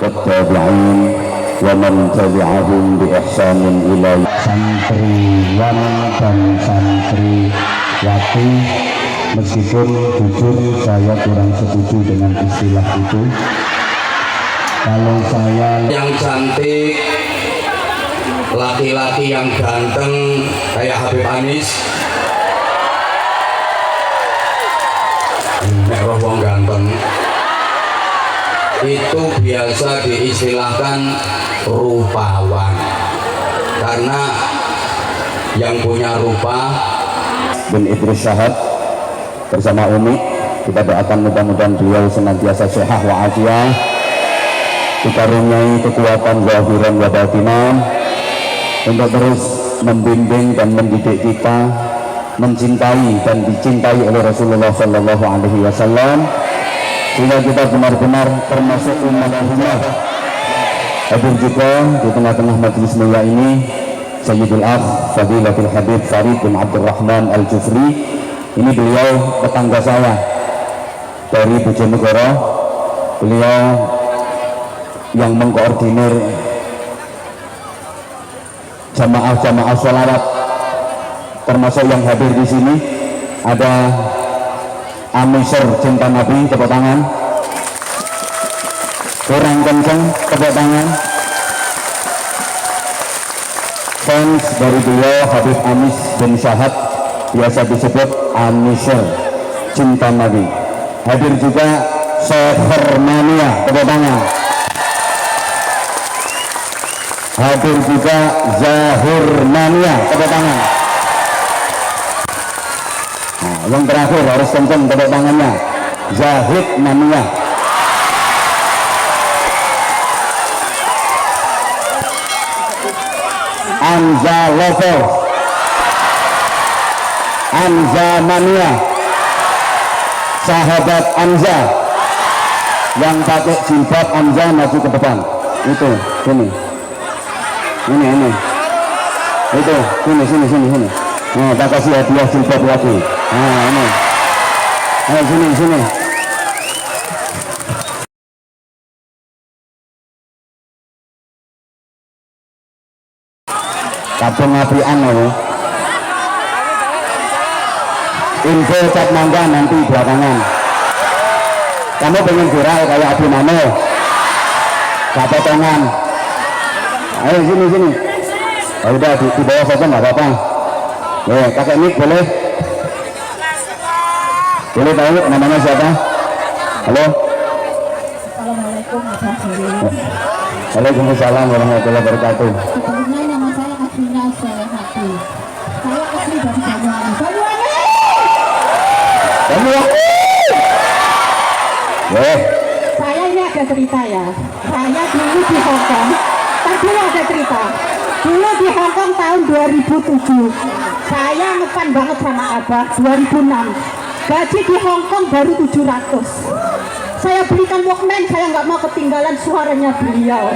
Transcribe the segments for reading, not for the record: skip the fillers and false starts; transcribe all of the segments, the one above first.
والتابعين ومن تبعهم بإحسان إلى santriwan dan santriwati. Meskipun jujur saya kurang setuju dengan istilah itu. Kalau saya yang cantik, laki-laki yang ganteng kayak Habib Anis, nek roh wong ganteng itu biasa diistilahkan rupawan, karena yang punya rupa. bin Idris Syahad bersama Umi, kita doakan mudah-mudahan beliau senantiasa sehat wa'afiyah, dikaruniai kekuatan zahiran wa batinan untuk terus membimbing dan mendidik kita mencintai dan dicintai oleh Rasulullah Sallallahu Alaihi Wasallam, sehingga kita benar-benar termasuk umat-umat. Hadir juga di tengah-tengah majelis mulia ini Sayyidul Akh Fadilatul Habib Farid bin Abdurrahman Al-Jufri. Ini beliau tetangga saya dari Bojonegoro. Beliau yang mengkoordinir jamaah-jamaah sholawat, termasuk yang hadir di sini ada Amisor Cinta Nabi, tepuk tangan. Kurang kenceng, tepuk tangan. Fans dari beliau Habib Anis bin Syahad, biasa disebut Amisor Cinta Nabi. Hadir juga Sohermania, tepuk tangan. Hadir juga Zahir Mania, tepuk tangan. Nah, yang terakhir harus kenceng tepuk tangannya, Zahid Mania. Anza Lover, Anza Mania, sahabat Anza yang pakai jilbab. Anza maju ke depan, itu sini. Ini itu sini. Nah, tak kasih hadiah jilbab lagi. Nah, ini. Nah, sini. Kabung apian loh. Info cat mangga nanti belakangan. Kamu pengen viral kayak Abi Mano, gak potongan. Ayo sini. Oh, udah di bawah saja nggak apa-apa. Kakek mic boleh? Boleh tahu namanya siapa? Halo. Assalamualaikum warahmatullahi wabarakatuh. Waalaikumsalam warahmatullahi wabarakatuh. Sebelumnya nama saya Asmina Solehati. Saya asli dari Banyuwangi. Saya ini ada cerita ya. Saya dulu di Hongkong. Dulu ada cerita. Dulu di Hongkong tahun 2007. Saya ngepan banget sama Abah 2006. Gaji di Hongkong baru 700. Saya belikan Walkman, saya nggak mau ketinggalan suaranya beliau.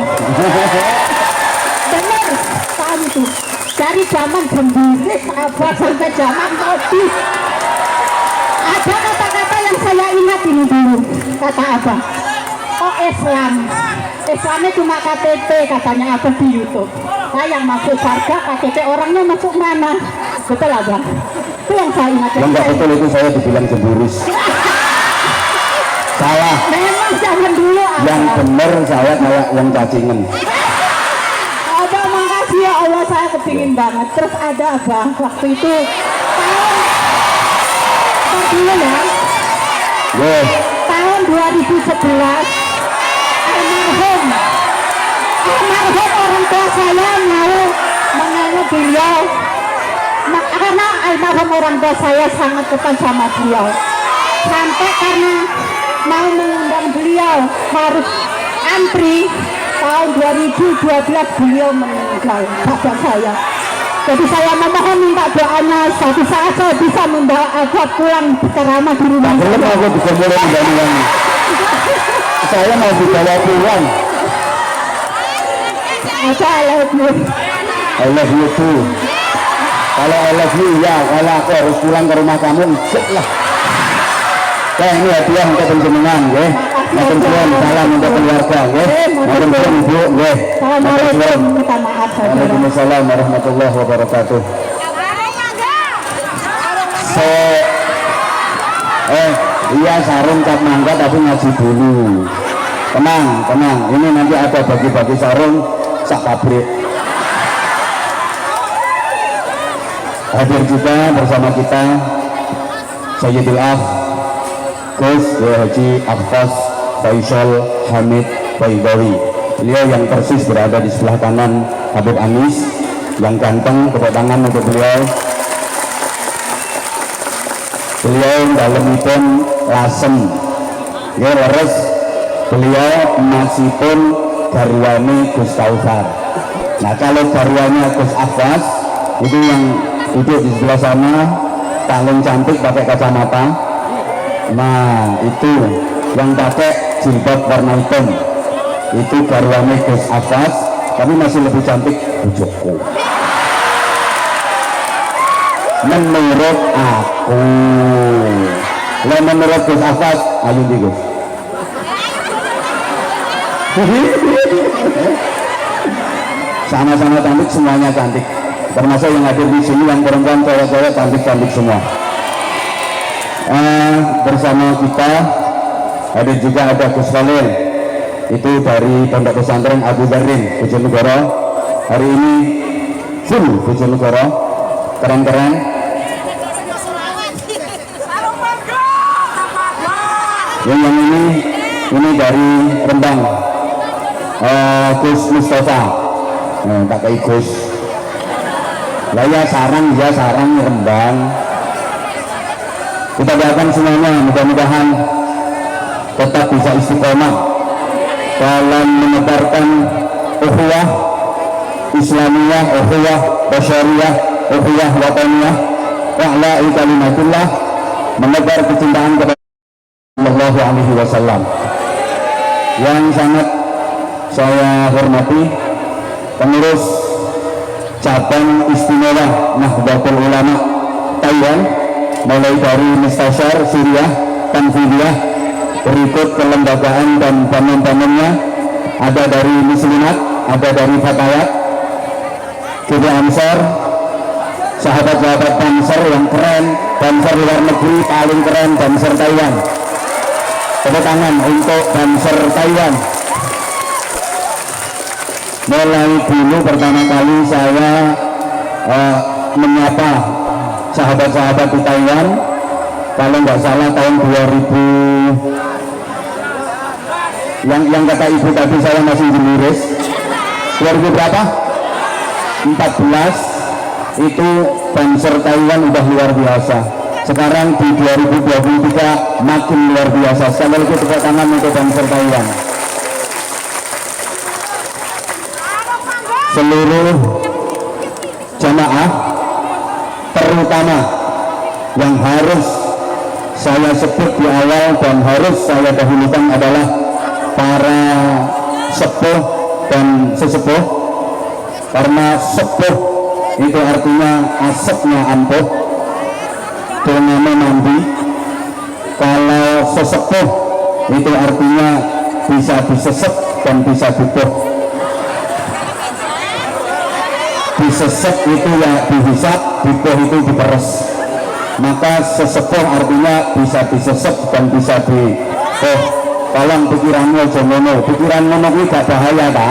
Benar, tahun itu. Dari zaman Gembiris Abah sampai zaman Kopi. Ada kata-kata yang saya ingat ini dulu, kata Abah. Oh, Islamnya cuma KTP, katanya Abah di YouTube. Saya yang masuk surga, KTP orangnya masuk mana? Betul Abah? Itu yang saya ingat. Yang nggak betul itu saya dibilang Gembiris. Salah. Memang zaman dulu Abah. Yang benar saya kayak yang cacingan. Abah, makasih ya Allah, saya kepingin banget. Terus ada Abah, waktu itu dulu ya, tahun 2011 almarhum orang tua saya mau menengok beliau, karena almarhum orang tua saya sangat dekat sama beliau, sampai karena mau mengundang beliau harus antri. Tahun 2012 beliau meninggal, bapak saya. Jadi saya memohon minta doanya, suatu saat saya bisa membawa Abah pulang ceramah di rumah. Belum aku bisa mulai menjadi saya mau dibawa pulang. I love you. I love you too. Kalau I love you ya, kalau aku harus pulang ke rumah kamu, cek lah. Ini hadiah untuk penjenengan, ya. Matur suwun, salam untuk keluarga nggih. Matur suwun Ibu nggih. Assalamualaikum, minta maaf saudara. Waalaikumsalam warahmatullahi wabarakatuh. Iya sarung cap mangga tapi ngaji dulu. Tenang, tenang. Ini nanti ada bagi-bagi sarung sak pabrik. Hadir juga bersama kita Sayyidul Af Gus Haji Abbas Faisal Hamid Baibawi. Beliau yang persis berada di sebelah kanan Habib Anis, yang ganteng. Tepuk tangan untuk beliau. Beliau dalemipun lasem ya leres. Beliau masipun garwani Gus Taufar. Nah kalau garwanya Gus Abbas itu yang duduk di sebelah sana paling cantik pakai kacamata. Nah itu yang pakai jilbab warna hitam itu garwani Gus Abbas, tapi masih lebih cantik Bu Joko menurut aku. Lah menurut Gus Abbas ayo di Gus. Sama-sama cantik, semuanya cantik. Termasuk yang hadir di sini yang perempuan cewek-cewek cantik-cantik semua. Bersama kita hadir juga ada Gus Khalil, itu dari Pondok Pesantren Abu Dharin Bojonegoro. Hari ini full Bojonegoro, keren-keren. Yang ini dari Rembang, Gus Mustafa. Tak kayak Gus. Lah ya sarang Rembang. Kita doakan semuanya mudah-mudahan tetap bisa istiqomah dalam menyebarkan ukhuwah Islamiyah, ukhuwah basyariyah, ukhuwah wataniyah, wa'la'i kalimatillah, menebar kecintaan kepada Sallallahu Alaihi Wasallam. Yang sangat saya hormati pengurus cabang istimewa Nahdlatul Ulama Taiwan, mulai dari Mustasyar Suriah, Tanfidiyah, berikut kelembagaan dan bangun-bangunnya, ada dari Muslimat, ada dari Fatayat, Gede Ansar, sahabat-sahabat Banser yang keren, Banser luar negeri paling keren, Banser Taiwan. Tepuk tangan untuk Banser Taiwan. Mulai dulu pertama kali saya menyapa sahabat-sahabat di Taiwan, kalau nggak salah tahun 2000, yang kata ibu tadi saya masih jurus 2000 berapa? 14. Itu Banser Taiwan udah luar biasa. Sekarang di 2023 makin luar biasa. Sekali lagi tepuk tangan untuk Banser Taiwan. Seluruh jamaah, terutama yang harus saya sebut di awal dan harus saya dahulukan adalah para sepuh dan sesepuh, karena sepuh itu artinya asapnya ampuh, dongane mandi. Kalau sesepuh itu artinya bisa disesep dan bisa dibuh. Disesep itu ya dihisap, dibuh itu diperes. Maka sesepuh artinya bisa disesep dan bisa di tolong pikiranmu aja ngono. Pikiran ngono kuwi gak bahaya ta?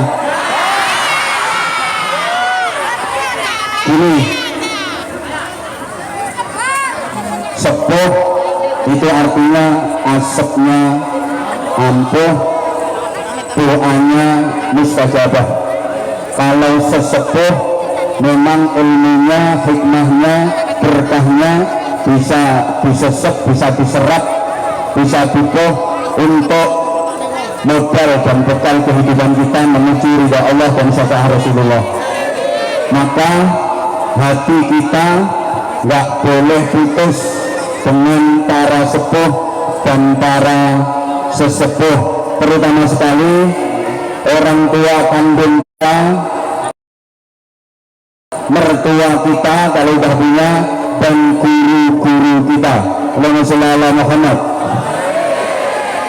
Gini, sepuh itu artinya asapnya ampuh, doanya mustajabah. Kalau sesepuh memang ilmunya, hikmahnya, berkahnya bisa disesep, bisa diserap, bisa dibuh untuk modal dan bekal kehidupan kita menuju ridha Allah dan syafaat Rasulullah. Maka hati kita nggak boleh putus dengan para sepuh dan para sesepuh, terutama sekali orang tua kandung kita, mertua kita kalau sudah punya, dan guru-guru kita. Allahumma sholli ala Muhammad.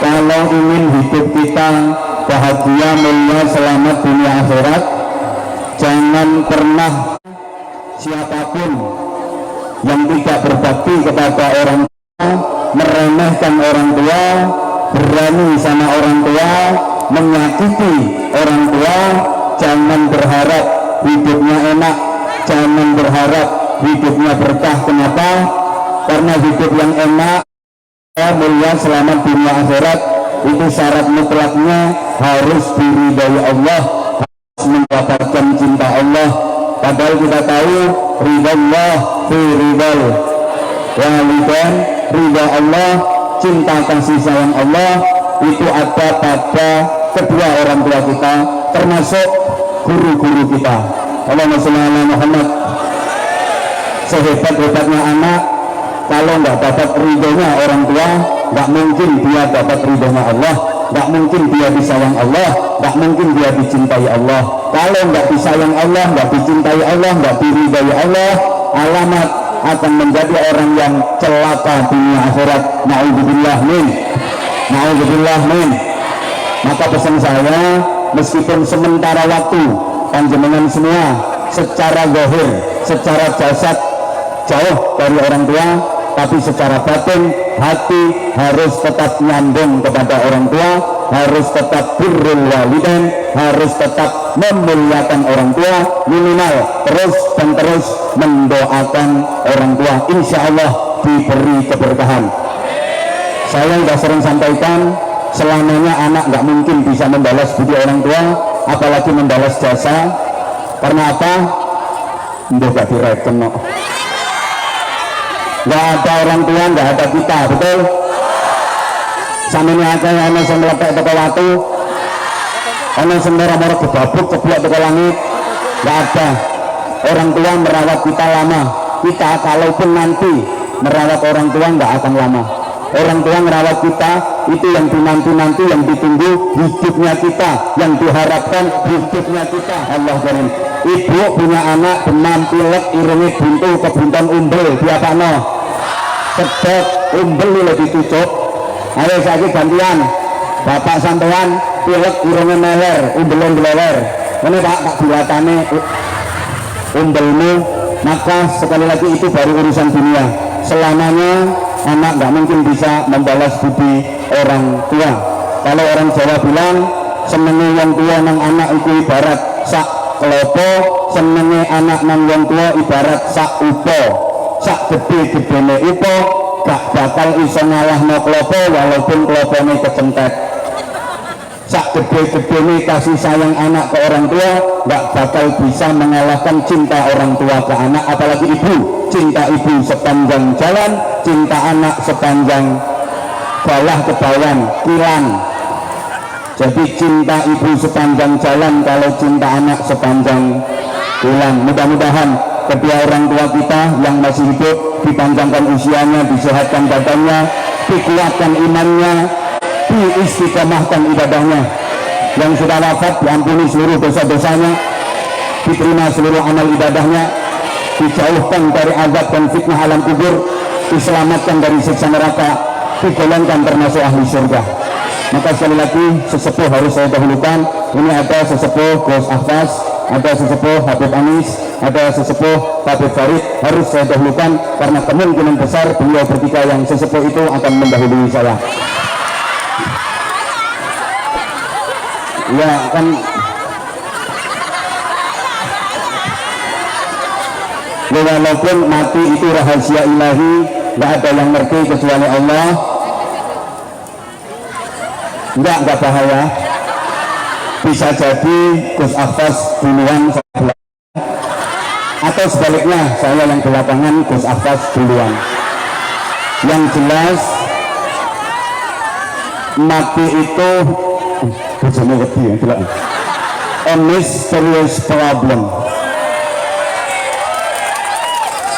kalau ingin hidup kita bahagia, mulia, selamat dunia akhirat, jangan pernah siapapun yang tidak berbakti kepada orang tua, meremehkan orang tua, berani sama orang tua, menyakiti orang tua, jangan berharap hidupnya enak, jangan berharap hidupnya berkah. Kenapa? Karena hidup yang enak, mulia, selamat dunia akhirat itu syarat mutlaknya harus diridai Allah, harus mendapatkan cinta Allah. Padahal kita tahu ridha Allah fi ridal walidain, ridha Allah, cinta kasih sayang Allah itu ada pada kedua orang tua kita, termasuk guru-guru kita. Allahumma sholli ala Muhammad. Sehebat-hebatnya anak, kalau nggak dapat ridhonya orang tua, nggak mungkin dia dapat ridhonya Allah, nggak mungkin dia disayang Allah, nggak mungkin dia dicintai Allah. Kalau nggak disayang Allah, nggak dicintai Allah, nggak diridhai Allah, alamat akan menjadi orang yang celaka dunia akhirat. Na'udzubillah min, na'udzubillah min. Maka pesan saya, meskipun sementara waktu panjenengan semua secara zahir, secara jasad jauh dari orang tua, tapi secara batin hati harus tetap nyambung kepada orang tua, harus tetap birrul walidain, harus tetap memuliakan orang tua, minimal terus dan terus mendoakan orang tua, insya Allah diberi keberkahan. Saya sudah sering sampaikan, selamanya anak nggak mungkin bisa membalas budi orang tua, apalagi membalas jasa. Karena apa? Nggak direken, no. Nggak ada orang tua, nggak ada kita, betul? Samene akeh ana sing mlepek teko watu, ana sing ora-ora gebabuk ceblok teko langit. Nggak ada. Orang tua merawat kita lama. Kita kalaupun nanti merawat orang tua nggak akan lama. Orang tua merawat kita itu yang dinanti-nanti, yang ditunggu hidupnya kita, yang diharapkan hidupnya kita. Allah karim. Ibu punya anak demam, pilek, irungi buntu, kebuntan umbel, diapano? Sedot umbel lebih ditutup. Ayo saya gantian, bapak sampean pilek, irungi meler, umbelnya meleler. Ini pak dilatane umbelmu. Maka sekali lagi itu baru urusan dunia. Selamanya anak nggak mungkin bisa membalas budi orang tua. Kalau orang Jawa bilang senenge yang tua nang anak itu ibarat sak klopo, senenge anak nang yang tua ibarat sak upo. Sak gede-gedene upo gak bakal iso ngalahno klopo walaupun klopone kecentet. Sak gede-gedene kasih sayang anak ke orang tua gak bakal bisa mengalahkan cinta orang tua ke anak, apalagi ibu. Cinta ibu sepanjang jalan, cinta anak sepanjang bawah ke bawah kilan. Jadi cinta ibu sepanjang jalan, kalau cinta anak sepanjang kilan. Mudah-mudahan kedua orang tua kita yang masih hidup dipanjangkan usianya, disehatkan badannya, dikuatkan imannya, diistiqomahkan ibadahnya. Yang sudah wafat diampuni seluruh dosa-dosanya, diterima seluruh amal ibadahnya, dijauhkan dari azab dan fitnah alam kubur, diselamatkan dari siksa neraka, digolongkan termasuk ahli surga. Maka sekali lagi sesepuh harus saya dahulukan. Ini ada sesepuh Gus Ahfaz, ada sesepuh Habib Anis, ada sesepuh Habib Farid, harus saya dahulukan karena kemungkinan besar beliau bertiga yang sesepuh itu akan mendahului saya. Ya kan, walaupun mati itu rahasia ilahi, nggak ada yang ngerti kecuali Allah. Nggak bahaya. Bisa jadi Gus Ahfaz duluan atau sebaliknya saya yang belakangan Gus Ahfaz duluan. Yang jelas mati itu a mysterious problem.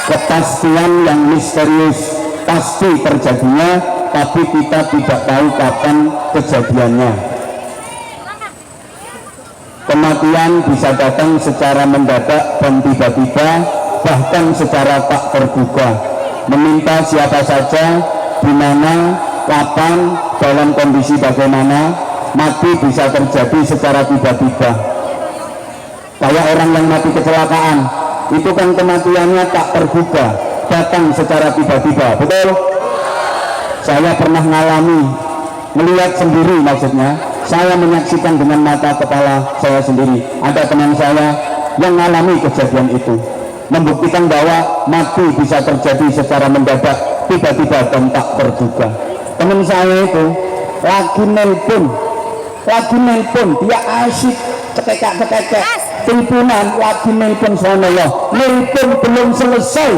Kepastian yang misterius pasti terjadinya, tapi kita tidak tahu kapan kejadiannya. Kematian bisa datang secara mendadak dan tiba-tiba, bahkan secara tak terduga. Meminta siapa saja, di mana, kapan, dalam kondisi bagaimana mati bisa terjadi secara tiba-tiba. Kayak orang yang mati kecelakaan, itu kan kematiannya tak terduga, datang secara tiba-tiba, betul? Saya pernah mengalami, melihat sendiri maksudnya, saya menyaksikan dengan mata kepala saya sendiri. Ada teman saya yang mengalami kejadian itu, membuktikan bahwa mati bisa terjadi secara mendadak, tiba-tiba dan tak terduga. Teman saya itu lagi nelpon, dia asik cekek teleponan, lagi nelpon sonoyo, nelpon belum selesai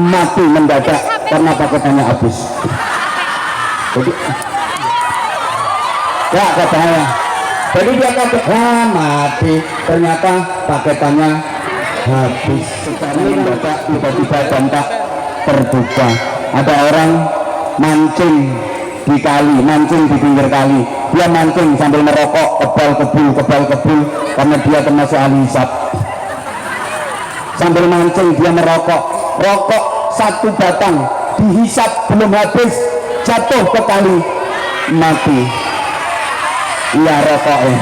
mati mendadak karena paketannya habis. Jadi ya katanya, jadi dia kata mati, ternyata paketannya habis secara mendadak, tiba-tiba dan tak terduga. Ada orang mancing di kali, mancing di pinggir kali, dia mancing sambil merokok, kebal kebul karena dia termasuk ahli hisab. Sambil mancing dia merokok, rokok satu batang dihisap belum habis, jatuh ke kali, mati. Iya rokoknya.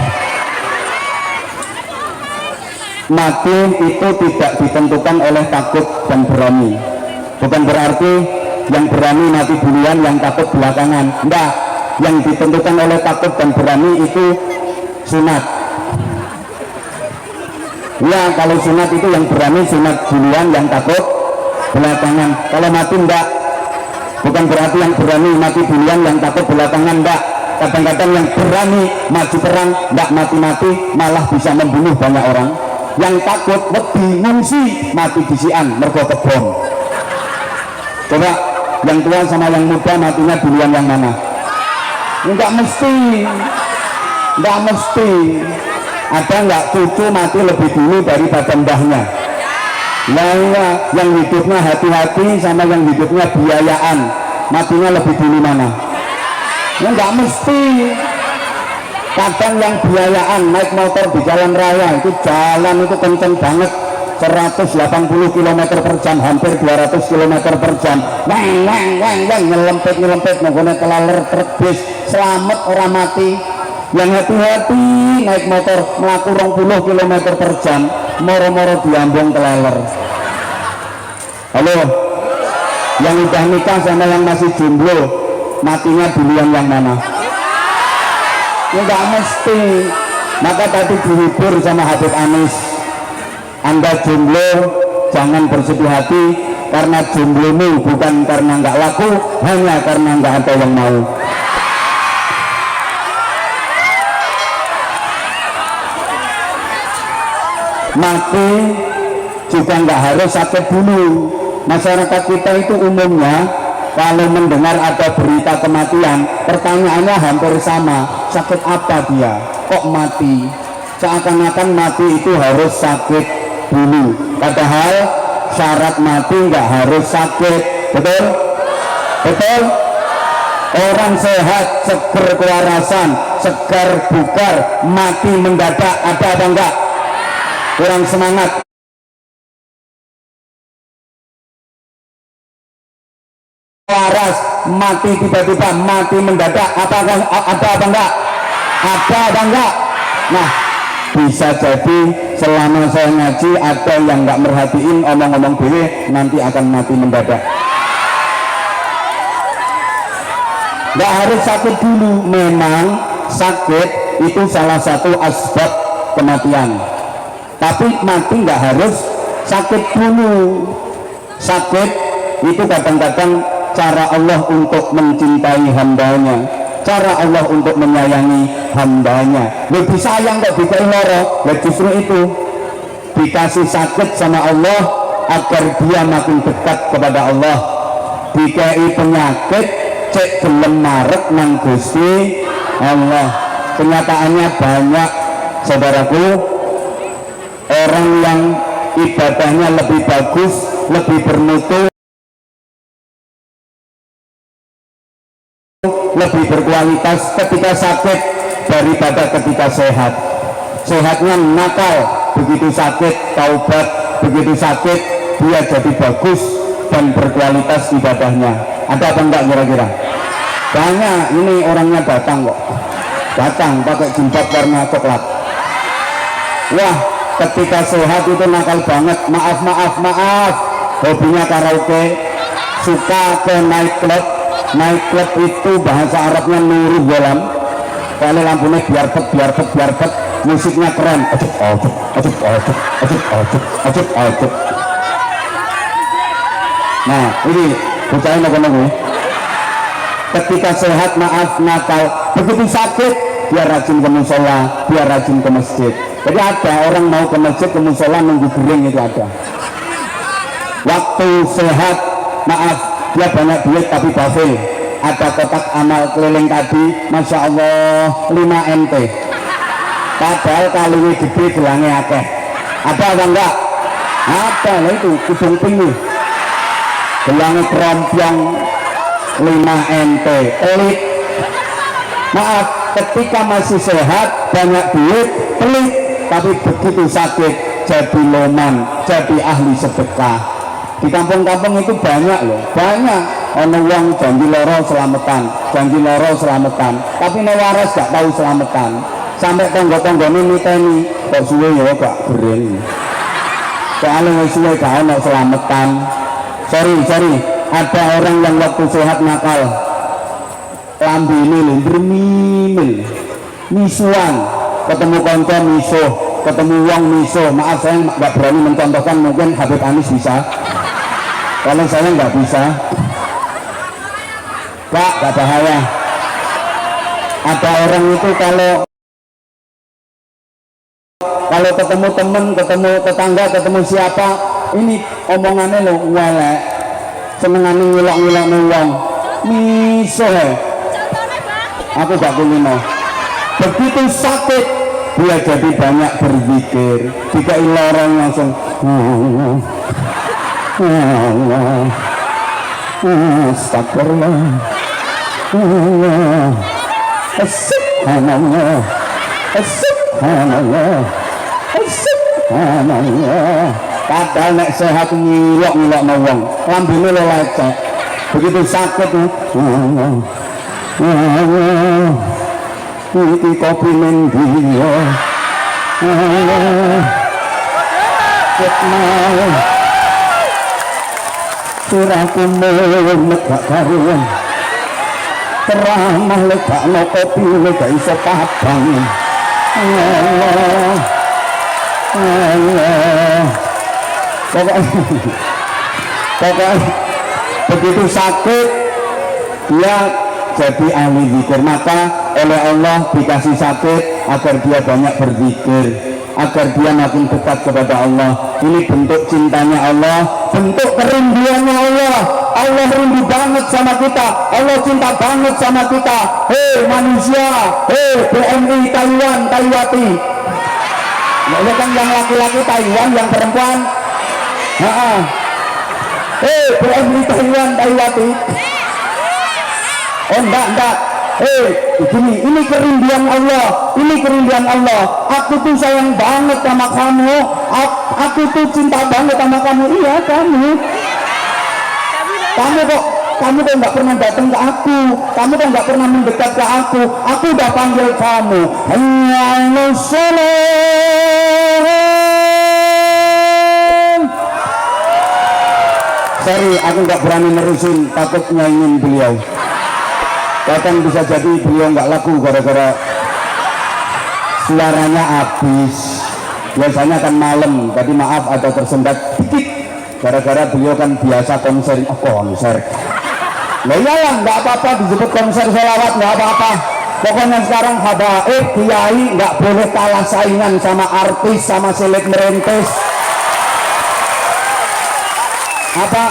Mati itu tidak ditentukan oleh takut dan berani. Bukan berarti yang berani mati duluan, yang takut belakangan. Enggak, yang ditentukan oleh takut dan berani itu sunat. Ya, kalau sunat itu yang berani sunat duluan, yang takut belakangan. Kalau mati enggak, bukan berarti yang berani mati duluan, yang takut belakangan, enggak. Kadang-kadang yang berani maju perang enggak mati-mati, malah bisa membunuh banyak orang. Yang takut lebih ngungsi mati disian mergo kebom. Coba yang tua sama yang muda matinya duluan yang mana? Enggak mesti. Ada enggak cucu mati lebih dulu daripada mbahnya? Nah, yang hidupnya hati-hati sama yang hidupnya biayaan, matinya lebih dulu mana? Enggak mesti. Kadang yang biayaan naik motor di jalan raya, itu jalan itu kenceng banget, 180 km per jam, hampir 200 km per jam, nyelempet menggunakan kelaler truk bis, selamat orang mati. Yang hati-hati naik motor melaku 20 km per jam, moro-moro diambung kelaler. Halo, yang udah nikah sama yang masih jomblo, matinya duluan yang mana? Enggak mesti. Maka tadi dihibur sama Habib Anis, Anda jomblo jangan bersedih hati, karena jomblomu bukan karena enggak laku, hanya karena enggak ada yang mau. Mati juga enggak harus sakit dulu. Masyarakat kita itu umumnya kalau mendengar ada berita kematian, pertanyaannya hampir sama, sakit apa dia, kok mati? Seakan-akan mati itu harus sakit dulu, padahal syarat mati nggak harus sakit, betul? Betul? Orang sehat, seger kewarasan, segar bugar, mati mendadak, ada apa enggak? Kurang semangat. Waras, mati tiba-tiba, mati mendadak, ada apa enggak? Ada apa enggak? Nah, bisa jadi selama saya ngaji ada yang enggak merhatiin omong-omong diri, nanti akan mati mendadak. Enggak harus sakit dulu, memang sakit itu salah satu asbab kematian, tapi mati enggak harus sakit dulu. Sakit itu kadang-kadang cara Allah untuk mencintai hambanya, cara Allah untuk menyayangi hambanya. Lebih sayang kok dikai loro, ya justru itu dikasih sakit sama Allah agar dia makin dekat kepada Allah. Dikai penyakit cek gelem marek nang Gusti Allah. Kenyataannya banyak saudaraku orang yang ibadahnya lebih bagus, lebih bermutu, lebih berkualitas ketika sakit daripada ketika sehat. Sehatnya nakal, begitu sakit taubat, begitu sakit dia jadi bagus dan berkualitas ibadahnya. Ada apa enggak kira-kira? banyak. Ini orangnya datang kok, datang pakai jilbab warna coklat. Wah, ketika sehat itu nakal banget. Maaf, hobinya karaoke, suka ke night club. Night club itu bahasa Arabnya nurul dalam, kalau lampunya biar bet, musiknya keren. Nah ini bocahnya nunggu. Ketika sehat maaf nakal, begitu sakit biar rajin ke musola, biar rajin ke masjid. Jadi ada orang mau ke masjid, ke musola nunggu kering, itu ada. Waktu sehat maaf dia banyak duit tapi bafil, ada kotak amal keliling tadi, masya Allah 5 MT, padahal kali ini gede gelangnya akeh. Ada apa enggak? Ada lah, itu kudung tinggi gelangnya kerompong 5 MT pelit. Maaf, ketika masih sehat banyak duit pelit, tapi begitu sakit jadi loman, jadi ahli sedekah. Di kampung-kampung itu banyak loh, banyak ono wong janji loro selamatan, tapi newaras gak tahu selamatan, sampai tonggo-tonggone miteni kok suwe ya gak gering, soalnya suwe gak ono selamatan. Sorry, ada orang yang waktu sehat nakal, lambi ini bermimil, misuan, ketemu konco misuh, ketemu wong misuh. Maaf saya gak berani mencontohkan, mungkin Habib Anis bisa, kalau saya nggak bisa. Pak, gak bahaya. Ada orang itu kalau ketemu temen, ketemu tetangga, ketemu siapa, ini omongannya lo welek, senengannya ngilok-ngilok wong miso. Aku gak kulino. Begitu sakit dia jadi banyak berzikir, jika lorong langsung Allah, astagfirullah, Allah, subhanallah, subhanallah, subhanallah. Padahal nek sehat ngilok-ngilok wong, lambene lo lecek. Begitu sakit Allah, Allah, iki kopi mendia, Allah, ketmau. Surahku menek gak karuan, ceramah legak no kopi lega iso padang. Allah, Allah, pokoknya begitu sakit dia jadi ahli zikir. Maka oleh Allah dikasih sakit agar dia banyak berzikir, agar dia makin dekat kepada Allah. Ini bentuk cintanya Allah, bentuk kerinduannya Allah. Allah rindu banget sama kita, Allah cinta banget sama kita. Hei manusia, hei BMI Taiwan, Taiwati. Ya kan yang laki-laki Taiwan, yang perempuan. Hei BMI Taiwan, Taiwati. Oh enggak. Ini kerinduan Allah, ini kerinduan Allah. Aku tuh sayang banget sama kamu, aku tuh cinta banget sama kamu. Iya kamu kok nggak pernah datang ke aku, kamu kok nggak pernah mendekat ke aku udah panggil kamu. Sorry, aku nggak berani nerusin, takut nyanyiin beliau. Kadang bisa jadi beliau nggak laku gara-gara suaranya habis. Biasanya kan malam, tadi maaf ada tersendat dikit gara-gara beliau kan biasa konser. Nah iyalah, nggak apa-apa disebut konser sholawat, nggak apa-apa. Pokoknya sekarang habaib kiai nggak boleh kalah saingan sama artis, sama seleb merintis. Apa?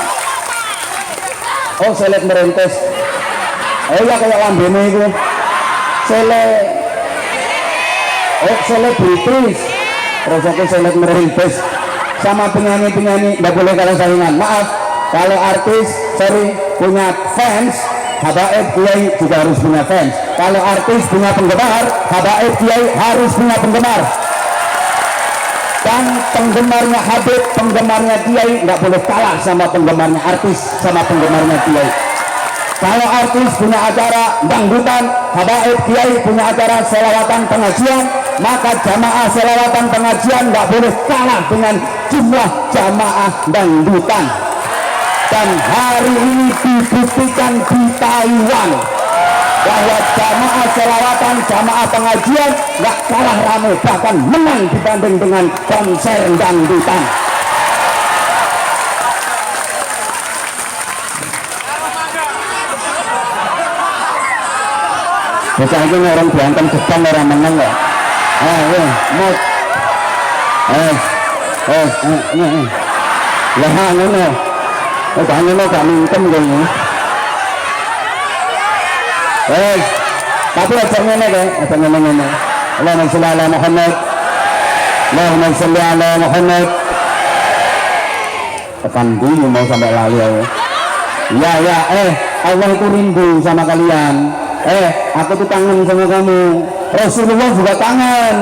Oh seleb merintis. Oh ya kayak lambene itu selebritis, terus aku seleb merintis sama penyanyi nggak boleh kalah saingan. Maaf, kalau artis sorry punya fans, habaib kiai juga harus punya fans. Kalau artis punya penggemar, habaib kiai harus punya penggemar. Dan penggemarnya Habib, penggemarnya kiai nggak boleh kalah sama penggemarnya artis, sama penggemarnya kiai. Kalau artis punya acara dangdutan, habaib kiai punya acara selawatan pengajian, maka jamaah selawatan pengajian nggak boleh kalah dengan jumlah jamaah dangdutan. Dan hari ini dibuktikan di Taiwan bahwa jamaah selawatan, jamaah pengajian nggak kalah ramai, bahkan menang dibanding dengan konser dangdutan. Bocah ini orang berantem depan orang menang ya. Mot. Lah ngono. Ngono gak mintem kowe. Tapi aja ngene kae, aja ngene. Allahumma sholli ala Muhammad. Allahumma sholli ala Muhammad. Tekan dulu mau sampai lali ya. Ya, Allah itu rindu sama kalian. Aku tuh kangen sama kamu. Rasulullah juga kangen.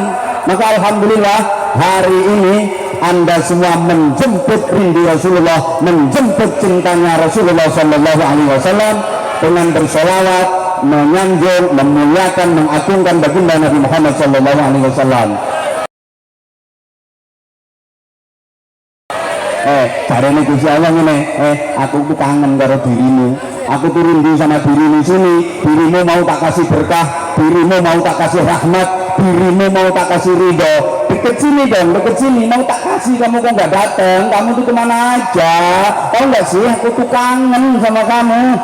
Maka alhamdulillah hari ini Anda semua menjemput rindu Rasulullah, menjemput cintanya Rasulullah Sallallahu Alaihi Wasallam dengan bersolawat, menyanjung, memuliakan, mengagungkan baginda Nabi Muhammad Sallallahu Alaihi Wasallam. Caranya Gusti Allah ini, aku tuh kangen karo dirimu, aku tuh rindu sama dirimu sini, dirimu mau tak kasih berkah, dirimu mau tak kasih rahmat, dirimu mau tak kasih ridho, deket sini dong, deket sini, mau tak kasih, kamu kok nggak datang, kamu tuh kemana aja, tau nggak sih, aku tuh kangen sama kamu.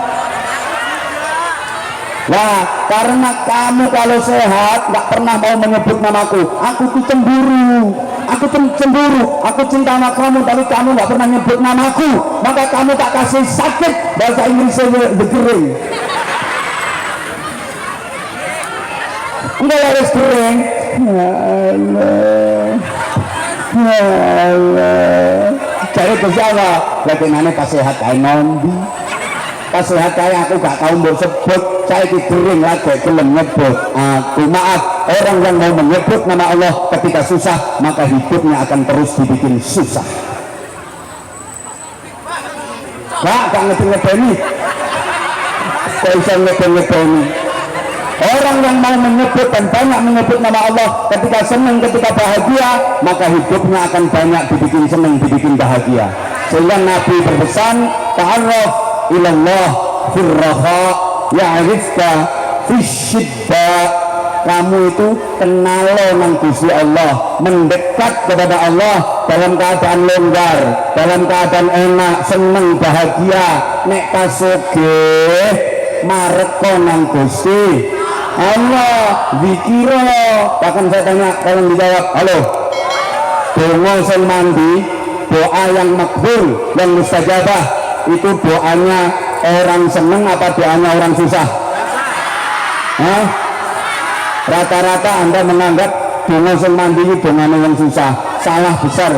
Nah, karena kamu kalau sehat nggak pernah mau menyebut namaku, aku tuh cemburu, aku cinta sama kamu, tapi kamu nggak pernah nyebut namaku, maka kamu tak kasih sakit, bahasa Inggrisnya the kering. Enggak harus kering. Ya Allah. Cari ke siapa? Lagi mana pas sehat kayak nombi. Pas sehat kayak aku gak tahu mau sebut, saya kering lagi belum nyebut aku. Maaf, orang yang mau menyebut nama Allah ketika susah, maka hidupnya akan terus dibikin susah. Gak ngebeni, kok bisa ngebeni. Orang yang mau menyebut dan banyak menyebut nama Allah ketika senang, ketika bahagia, maka hidupnya akan banyak dibikin senang, dibikin bahagia. Sehingga Nabi berpesan, ta'arraf ilallah firraha ya'rifka fisyidda. Kamu itu kenal nang Gusti Allah, mendekat kepada Allah dalam keadaan longgar, dalam keadaan enak, senang, bahagia. Nek kasugih mareko nang Gusti Allah, zikira. Bahkan saya tanya, tolong dijawab. Halo, donga sing mandi, doa yang makbul, yang mustajabah, itu doanya orang seneng apa doanya orang susah? Rata-rata Anda menganggap donga sing mandi itu dongane yang susah. Salah besar,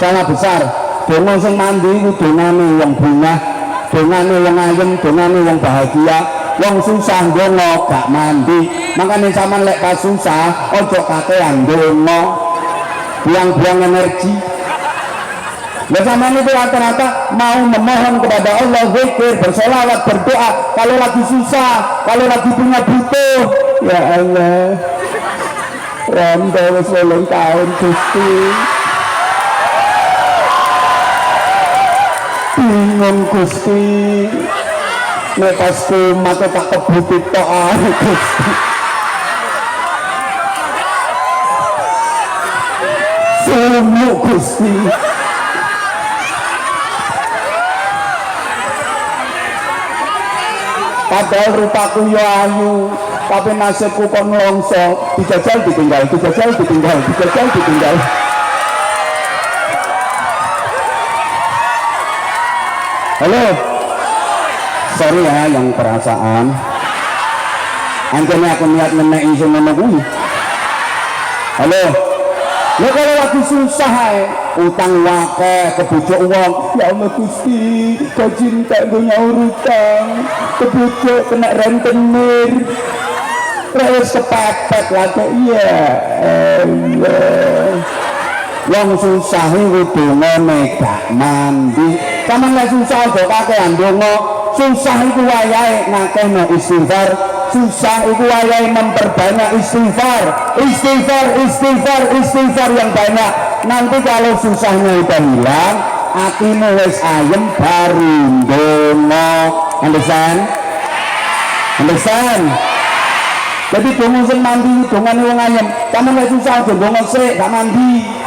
salah besar. Donga sing mandi itu dongane yang bunga, dongane yang ayem, dongane yang bahagia. Wong susah donga gak mandi, makanya sama lek pas susah ojo kakean donga, buang-buang energi. Nah sama itu rata-rata mau memohon kepada Allah, zikir, bersolawat, berdoa kalau lagi susah, kalau lagi punya butuh. Ya Allah, Rondo wis 8 tahun Gusti, bingung Gusti. Nek pas kumat tak kebuti tok ae Gusti. Sumuk Gusti. Padahal rupaku ya ayu, tapi nasibku kok ngelongso. Dijajal ditinggal, dijajal ditinggal, dijajal ditinggal. Halo, sorry ya yang perasaan. Anjane aku niat menek iso ngono kuwi. Halo. Lo kalau lagi susah utang wakeh kebujuk uang, ya Allah Gusti, kau cinta punya utang, kebujuk kena rentenir, terus kepepet lagi, ya Allah. Wong susah iku dongane gak mandi. Sampeyan lek susah aja kakean donga. Susah iku wayahe ngakehno istighfar. Susah iku wayahe memperbanyak istighfar. Istighfar yang banyak. Nanti kalau susahnya udah hilang, hatimu wis ayem baru donga. Understand? Jadi donga sing mandi dongane wong ayem. Sampeyan lek susah aja donga sik gak mandi.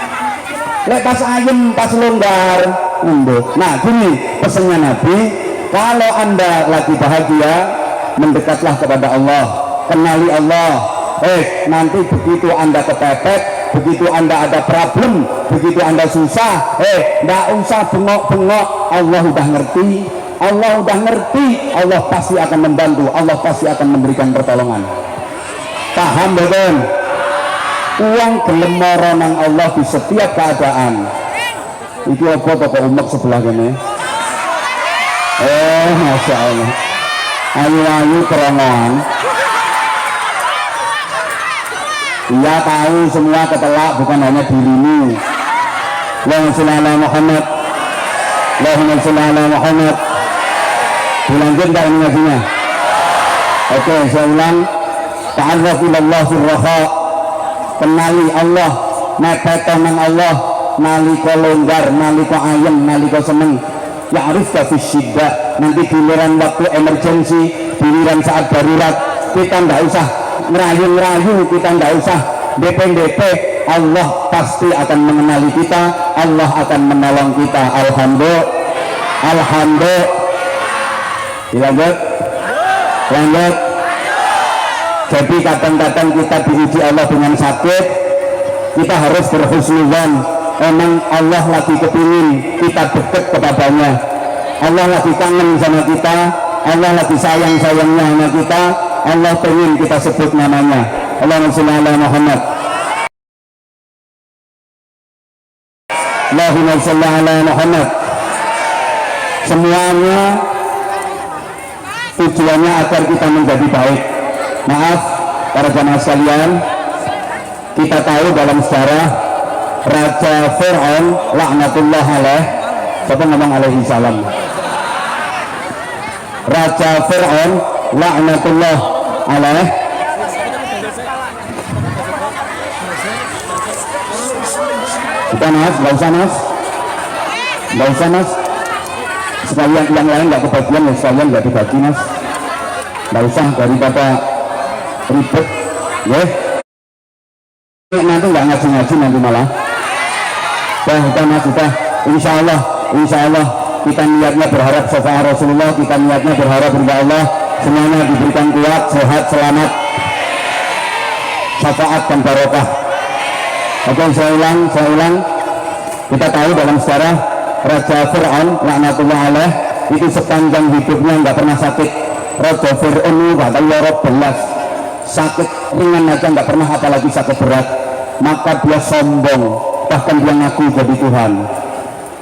Lek pas ayem, pas longgar, nah gini pesannya Nabi, kalau anda lagi bahagia, mendekatlah kepada Allah, kenali Allah. Nanti begitu anda kepepet, begitu anda ada problem, begitu anda susah, nggak usah bengok-bengok, Allah udah ngerti, Allah pasti akan membantu, Allah pasti akan memberikan pertolongan. Paham betul? Uang gelem mara nang Allah di setiap keadaan. Itu apa toko umek sebelah kene? Masya Allah. Ayu-ayu kerongoan. Iya tahu semua ketelak bukan hanya dirimu. Allahumma sholli ala Muhammad. Allahumma sholli ala Muhammad. Dilanjut enggak ini ngajinya? Oke, saya ulang. Ta'arraf ilallah sirraha. Kenali Allah, mepet nang Allah, nalika longgar, nalika ayem, nalika seneng. Ya'rifka fi syiddah. Nanti giliran waktu emergensi, giliran saat darurat, kita ndak usah ngerayu-ngerayu, kita ndak usah DP, Allah pasti akan mengenali kita, Allah akan menolong kita. Alhamdulillah. Lanjut. Jadi kadang-kadang kita diuji Allah dengan sakit, kita harus berhusnudzon. Emang Allah lagi kepingin kita dekat kepadanya, Allah lagi kangen sama kita, Allah lagi sayang-sayangnya sama kita, Allah pengen kita sebut namanya. Allahumma sholli ala Muhammad. Allahumma sholli ala Muhammad. Semuanya tujuannya agar kita menjadi baik. Maaf para jamaah sekalian, kita tahu dalam sejarah Raja Fir'aun laknatullah alaih, siapa ngomong alaihi salam? Raja Fir'aun laknatullah alaih kita mas, gak usah mas, sekalian yang lain gak kebagian, sekalian gak dibagi mas, gak usah daripada ribet ya. Nanti nggak ngaji-ngaji nanti malah. Udah mas, udah. Insya Allah kita niatnya berharap syafaat Rasulullah, kita niatnya berharap ridha Allah, semuanya diberikan kuat, sehat, selamat, syafaat dan barokah. Oke, saya ulang. Kita tahu dalam sejarah Raja Fir'aun laknatullah alaih itu sepanjang hidupnya nggak pernah sakit. Raja Fir'aun itu bahkan lorot belas, sakit ringan aja nggak pernah, apalagi sakit berat. Maka dia sombong, bahkan dia ngaku jadi Tuhan.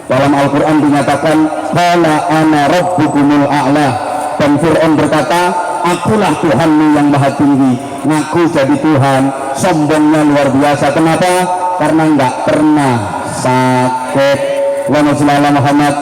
Dalam Al-Quran dinyatakan qala ana rabbukumul a'la, dan Fir'aun berkata akulah Tuhanmu yang maha tinggi. Ngaku jadi Tuhan, sombongnya luar biasa. Kenapa? Karena nggak pernah sakit. Allahumma sholli ala Muhammad.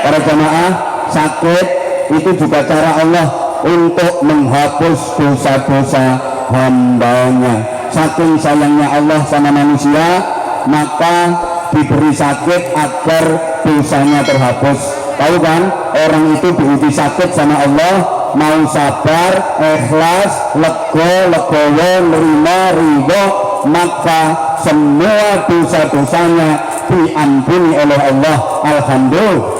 Para jamaah, sakit itu juga cara Allah untuk menghapus dosa-dosa hambanya. Saking sayangnya Allah sama manusia, maka diberi sakit agar dosanya terhapus. Tahu kan, orang itu diuji sakit sama Allah, mau sabar, ikhlas, legowo, nerima, ridho, maka semua dosa-dosanya diampuni oleh Allah. Alhamdulillah.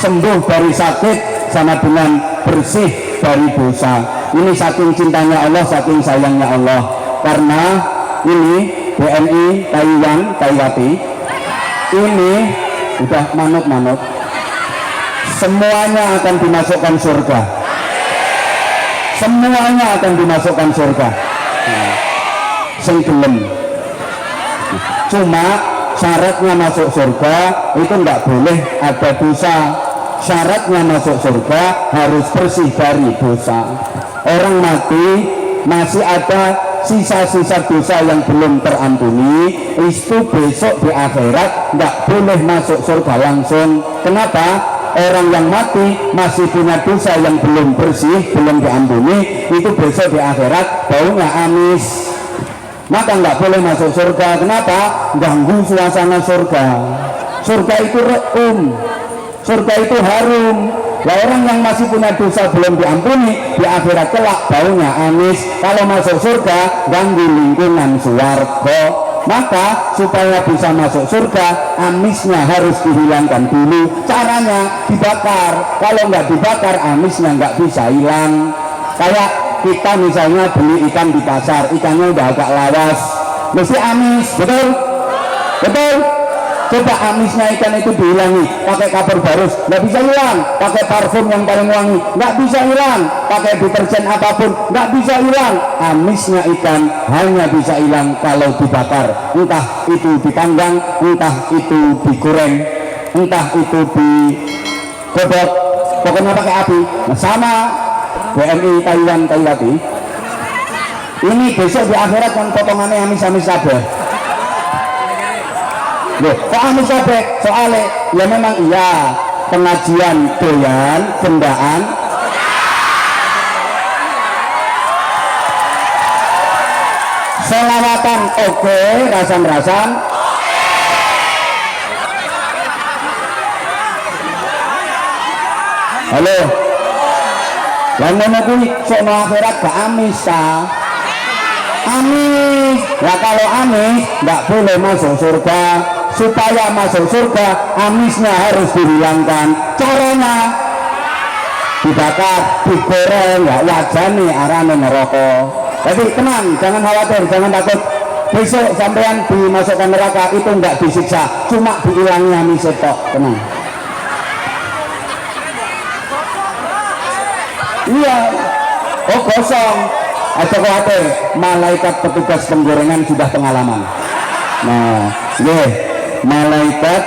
Sembuh dari sakit sama dengan bersih dari dosa. Ini saking cintanya Allah, saking sayangnya Allah. Karena ini BNI Taiwati ini udah manut, semuanya akan dimasukkan surga. Semuanya akan dimasukkan surga. Sing gelem. Cuma syaratnya masuk surga itu enggak boleh ada dosa. Syaratnya masuk surga harus bersih dari dosa. Orang mati masih ada sisa-sisa dosa yang belum terampuni itu besok di akhirat nggak boleh masuk surga langsung. Kenapa? Orang yang mati masih punya dosa yang belum bersih, belum diampuni, itu besok di akhirat baunya amis, maka nggak boleh masuk surga. Kenapa? Ganggu suasana surga. Surga itu reum, surga itu harum. Lah orang yang masih punya dosa belum diampuni di akhirat kelak baunya amis. Kalau masuk surga ganggu lingkungan swarga. Maka supaya bisa masuk surga amisnya harus dihilangkan dulu. Caranya dibakar. Kalau nggak dibakar amisnya nggak bisa hilang. Kayak kita misalnya beli ikan di pasar, ikannya udah agak lawas, mesti amis, betul? Betul? Coba amisnya ikan itu dihilangi pakai kapur barus, nggak bisa hilang. Pakai parfum yang paling wangi, nggak bisa hilang. Pakai deterjen apapun, nggak bisa hilang. Amisnya ikan hanya bisa hilang kalau dibakar. Entah itu dipanggang, entah itu digoreng, entah itu digodok, pokoknya pakai api. Nah, sama BMI Taiwan Taiwati ini besok di akhirat kan potongannya amis-amis kabeh. Loh, kok amis kabeh? Soalnya ya memang iya pengajian doyan gendaan selawatan oke, rasan-rasan halo lan ngono kuwi sok akhirat gak amis ta? Amis. Nah kalau amis nggak boleh masuk surga. Supaya masuk surga amisnya harus dihilangkan. Caranya dibakar, digoreng, nggak wajane arane neraka. Jadi tenang, jangan khawatir, jangan takut. Besok sampean dimasukkan neraka itu nggak disiksa, cuma dihilangi amis tok. Tenang. Iya, oh kosong. Aja khawatir, malaikat petugas penggorengan sudah pengalaman. Nah, malaikat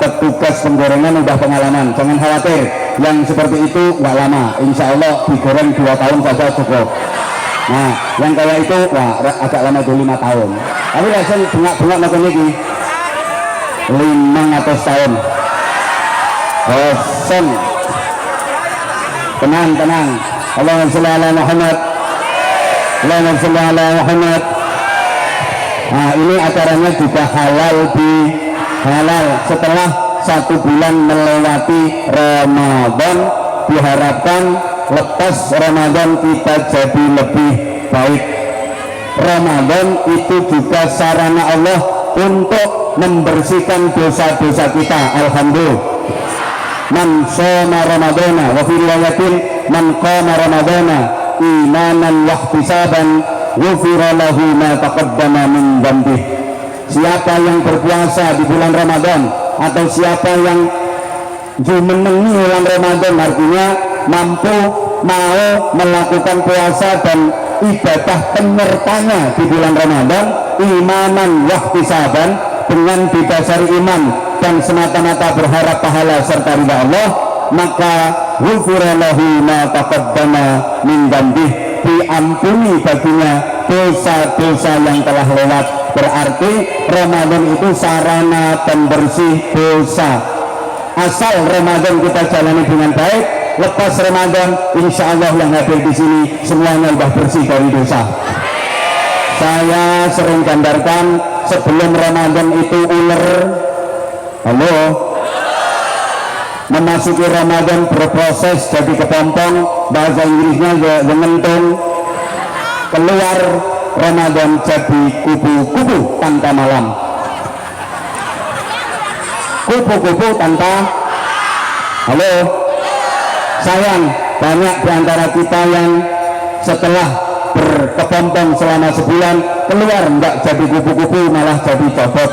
petugas penggorengan sudah pengalaman. Jangan khawatir, yang seperti itu nggak lama. Insya Allah digoreng 2 tahun saja cukup. Nah, yang kayak itu wah agak lama itu 5 tahun. Tapi rasanya bengak-bengak macam ini 500 tahun. Kosong. Tenang. Allahumma sholli ala Muhammad. Allahumma sholli ala Muhammad. Nah ini acaranya juga halal setelah 1 bulan melewati Ramadan. Diharapkan lepas Ramadan kita jadi lebih baik. Ramadan itu juga sarana Allah untuk membersihkan dosa-dosa kita. Alhamdulillah. Man shoma Ramadana wa fi riwayatin man qama Ramadana imanan wahtisaban ghufira lahu ma taqaddama min dzambih. Siapa yang berpuasa di bulan Ramadan atau siapa yang menengi bulan Ramadan, artinya mampu mau melakukan puasa dan ibadah penyertanya di bulan Ramadan imanan wahtisaban, dengan didasari iman dan semata-mata berharap pahala serta ridha Allah, maka ghufira lahu ma taqaddama min dzambih, diampuni baginya dosa-dosa yang telah lewat. Berarti Ramadan itu sarana pembersih dosa. Asal Ramadan kita jalani dengan baik, lepas Ramadan insya Allah yang hadir di sini semuanya sudah bersih dari dosa. Saya sering gambarkan sebelum Ramadan itu ular, halo, memasuki Ramadan berproses jadi kepompong, bahasa Inggrisnya mengentung, keluar Ramadan jadi kupu-kupu tanpa malam, kupu-kupu tanpa, halo, sayang banyak diantara kita yang setelah berkepompong selama sebulan keluar enggak jadi kupu-kupu, malah jadi cobot.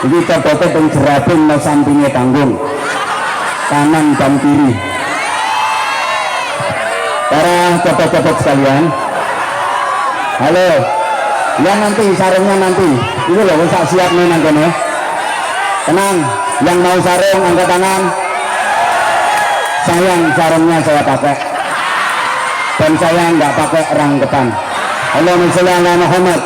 Ini cobotnya dan jerabin no sampingnya tanggung kanan dan kiri. Para cobot-cobot sekalian, halo, ya nanti sarungnya nanti itu loh, usah siap nih nanti nih. Tenang, yang mau sarung angkat tangan. Sayang sarungnya saya pakai dan saya nggak pakai rangkepan. Allahumma sholli ala Muhammad.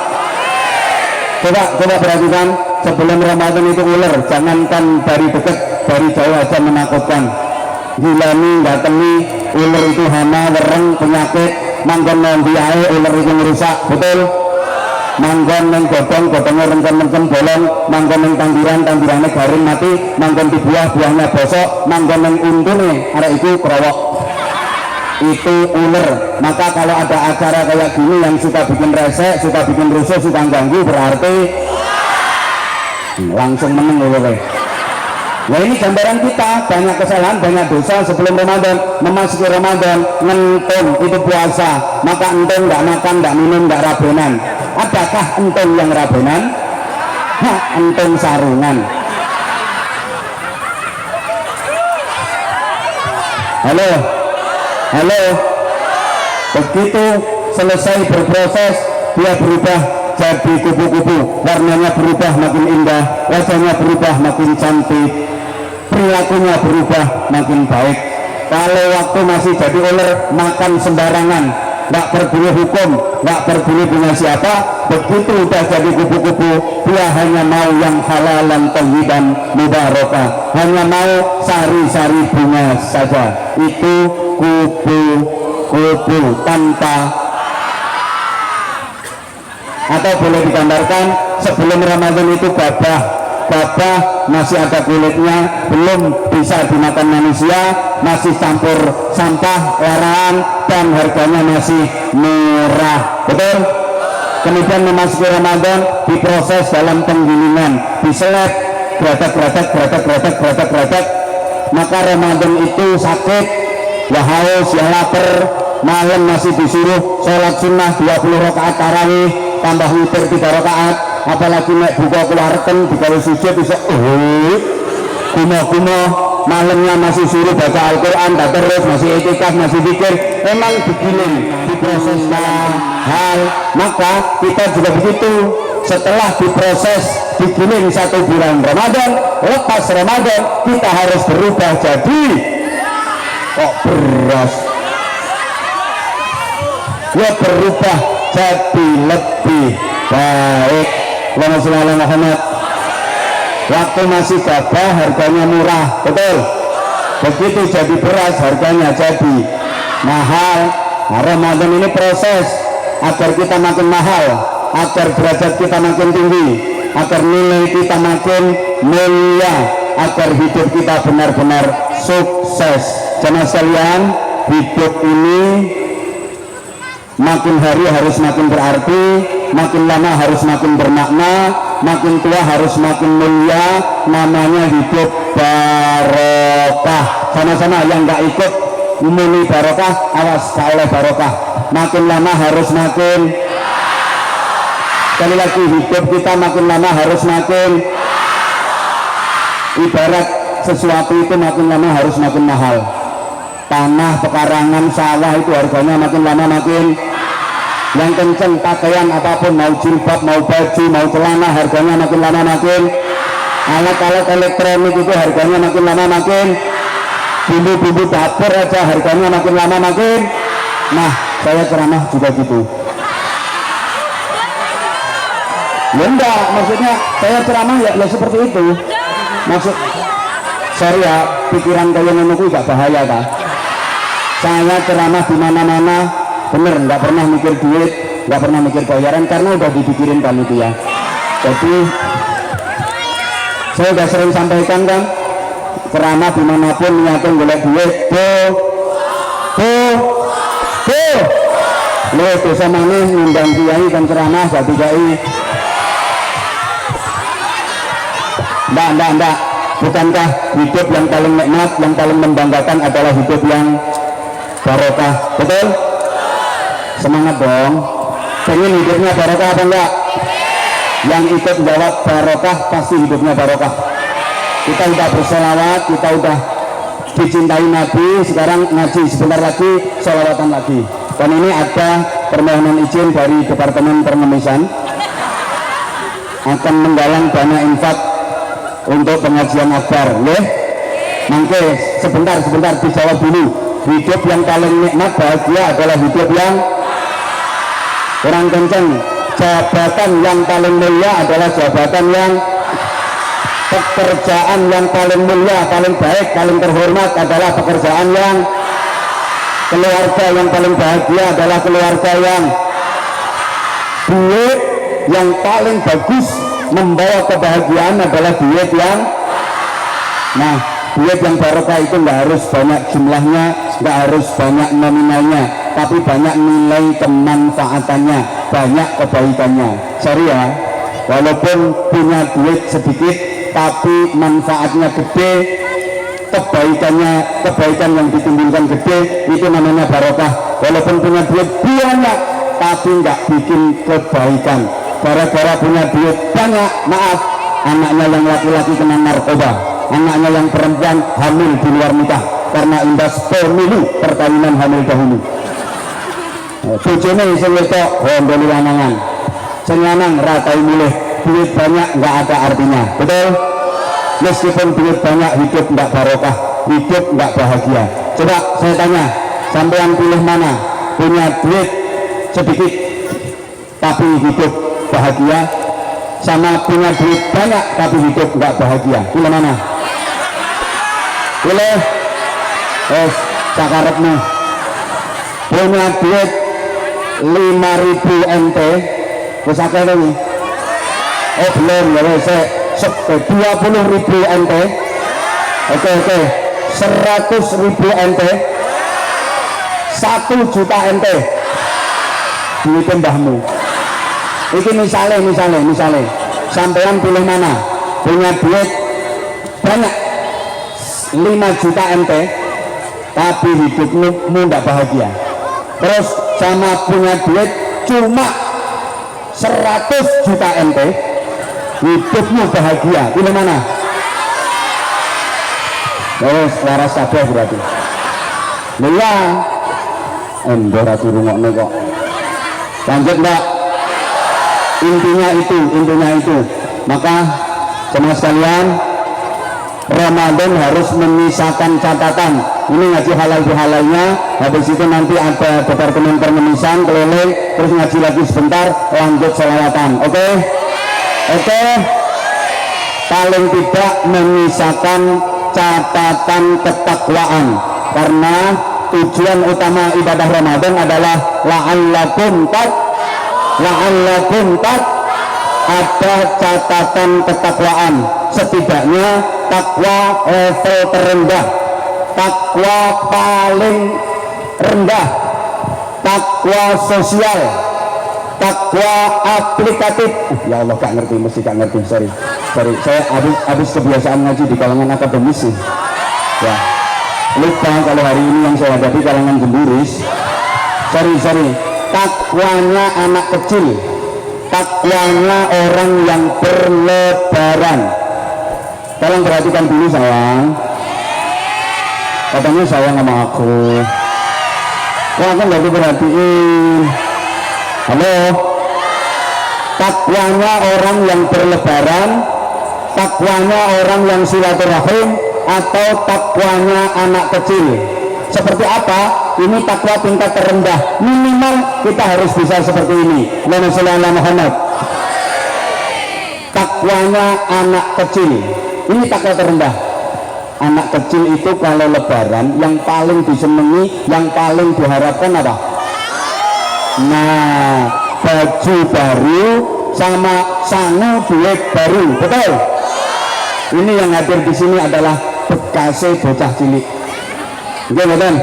Coba perhatikan, sebelum Ramadan itu ular, jangankan dari dekat, dari jauh aja menakutkan. Gilani, datangi, ular itu hama, wereng, penyakit, manggon nondi ae, ular itu merusak, betul? Manggon neng godongnya rengken bolong, manggon neng tandirannya garing mati, manggon di buahnya bosok, manggon neng untune, ada itu kerowok. Itu ular. Maka kalau ada acara kayak gini yang suka bikin resek, suka bikin rusuh, suka ganggu, berarti langsung menang ular. Ya ini gambaran kita, banyak kesalahan, banyak dosa sebelum Ramadan, memasuki Ramadan, ngentong itu puasa, maka entong nggak makan, nggak minum, nggak rabenan. Adakah entong yang rabenan? Entong sarungan. Halo, begitu selesai berproses, dia berubah jadi kupu-kupu, warnanya berubah makin indah, wajahnya berubah makin cantik, perilakunya berubah makin baik. Kalau waktu masih jadi ular, makan sembarangan, nggak peduli hukum, nggak peduli dengan siapa, begitu udah jadi kupu-kupu, dia hanya mau yang halalan thayyiban mubarakah, hanya mau sari-sari bunga saja. Itu kupu-kupu tanpa. Atau boleh digambarkan, sebelum Ramadan itu gabah masih ada kulitnya, belum bisa dimakan manusia, masih campur sampah larangan, dan harganya masih murah, betul? Kemudian memasuki Ramadan, diproses dalam penggilingan, diselet, gratak, maka Ramadan itu sakit, ya haus, ya lapar, malam masih disuruh sholat sunnah 20 rakaat tarawih, tambah witir 3 rakaat, apalagi nek buka keluarkan dikali sujud bisa kumo malamnya masih suruh baca Al-Quran, tak terus masih etikaf, masih pikir, memang begini diproses hal. Maka kita juga begitu, setelah diproses digiling 1 bulan Ramadan, lepas Ramadan kita harus berubah jadi kok beras, ya berubah jadi lebih baik. Allahumma sholli ala Muhammad. Waktu masih gabah harganya murah, betul? Begitu jadi beras harganya jadi mahal. Nah, Ramadan ini proses agar kita makin mahal, agar derajat kita makin tinggi, agar nilai kita makin mulia, agar hidup kita benar-benar sukses. Jemaah sekalian, hidup ini makin hari harus makin berarti, makin lama harus makin bermakna, makin tua harus makin mulia. Namanya hidup barokah. Sama-sama yang nggak ikut muni barokah, awas gak oleh barokah. Makin lama harus makin, sekali lagi, hidup kita makin lama harus makin, ibarat sesuatu itu makin lama harus makin mahal. Tanah, pekarangan, sawah itu harganya makin lama makin. Yang kenceng pakaian apapun, mau jilbab, mau baju, mau celana, harganya makin lama makin. Alat-alat elektronik itu harganya makin lama makin. Bumbu-bumbu dapur aja harganya makin lama makin. Nah, saya ceramah juga gitu. Ya enggak, maksudnya saya ceramah ya seperti itu. Maksud sorry ya, pikiran kalian menunggu gak bahaya kan? Saya ceramah di mana-mana, bener, nggak pernah mikir duit, nggak pernah mikir bayaran, karena udah dipikirin panitia. Jadi saya udah sering sampaikan kan, ceramah dimanapun niatnya golek duit, lo dosa mana ngundang kiai dan ceramah jadi kiai. Enggak. Bukankah hidup yang paling nikmat, yang paling membanggakan adalah hidup yang barokah, betul? Semangat dong. Pengen hidupnya barokah apa enggak? Yang ikut jawab barokah pasti hidupnya barokah. Kita udah berselawat, kita udah dicintai Nabi, sekarang ngaji sebentar lagi, selawatan lagi. Dan ini ada permohonan izin dari Departemen Pengemusan akan menggalang dana infak untuk pengajian akbar, ya? Mangke sebentar dijawab dulu. Hidup yang paling nikmat bahagia adalah hidup yang, kurang kenceng. Jabatan yang paling mulia adalah jabatan yang, pekerjaan yang paling mulia, paling baik, paling terhormat adalah pekerjaan yang, keluarga yang paling bahagia adalah keluarga yang, duit yang paling bagus membawa kebahagiaan adalah duit yang, nah duit yang barokah itu nggak harus banyak jumlahnya, nggak harus banyak nominalnya, tapi banyak nilai kemanfaatannya, banyak kebaikannya. Sorry ya, walaupun punya duit sedikit tapi manfaatnya gede, kebaikan yang ditimbulkan gede, itu namanya barokah. Walaupun punya duit banyak tapi nggak bikin kebaikan, gara-gara punya duit banyak, maaf, anaknya yang laki-laki kena narkoba, anaknya yang perempuan hamil di luar nikah karena imbas pemilu perkawinan hamil dahulu. Bojone sing wedok gondoli lanangan, sing lanang ratai milih. Duit banyak nggak ada artinya, betul? Meskipun duit banyak, hidup nggak barokah, hidup nggak bahagia. Coba saya tanya, sampean pilih mana? Punya duit sedikit tapi hidup bahagia, sama punya duit banyak tapi hidup nggak bahagia? Pilih mana? Pilih cakarepmu. Punya duit 5.000 NT, wis akeh ini. Oh belum ya, wes 20.000 NT. Oke, 100.000 NT, 1 juta NT. Duit mbahmu. Itu misalnya sampean pilih mana? Punya duit banyak 5 juta NT tapi hidupmu tidak bahagia. Terus sama punya duit cuma 100 juta NT, hidupmu bahagia. Pilih mana? Terus waras kabeh berarti. Iya. Endor ati rungokne kok. Lanjut Mbak. Intinya itu. Maka jemaah sekalian, Ramadan harus menyisakan catatan. Ini ngaji halal bihalalnya, habis itu nanti ada departemen permenisan keliling, terus ngaji lagi sebentar, lanjut sholawatan. Oke? Paling tidak menyisakan catatan ketakwaan, karena tujuan utama ibadah Ramadan adalah la'allakum ada catatan ketakwaan, setidaknya takwa level terendah, takwa paling rendah, takwa sosial, takwa aplikatif. Ya Allah, gak ngerti, sorry saya habis kebiasaan ngaji di kalangan akademis sih ya, lupa kalau hari ini yang saya hadapi kalangan jemburis. Sorry, takwanya anak kecil, takwanya orang yang berlebaran. Tolong perhatikan dulu sayang, katanya sayang sama aku, kok aku nggak diperhatiin. Halo, takwanya orang yang berlebaran, takwanya orang yang silaturahim, atau takwanya anak kecil? Seperti apa? Ini takwa tingkat terendah, minimal kita harus bisa seperti ini. Allahumma sholli ala Muhammad. Takwanya anak kecil, ini takwa terendah. Anak kecil itu kalau lebaran yang paling disenangi, yang paling diharapkan apa? Nah, baju baru sama sangu duit baru, betul? Ini yang hadir di sini adalah bekasnya bocah cilik. Betul?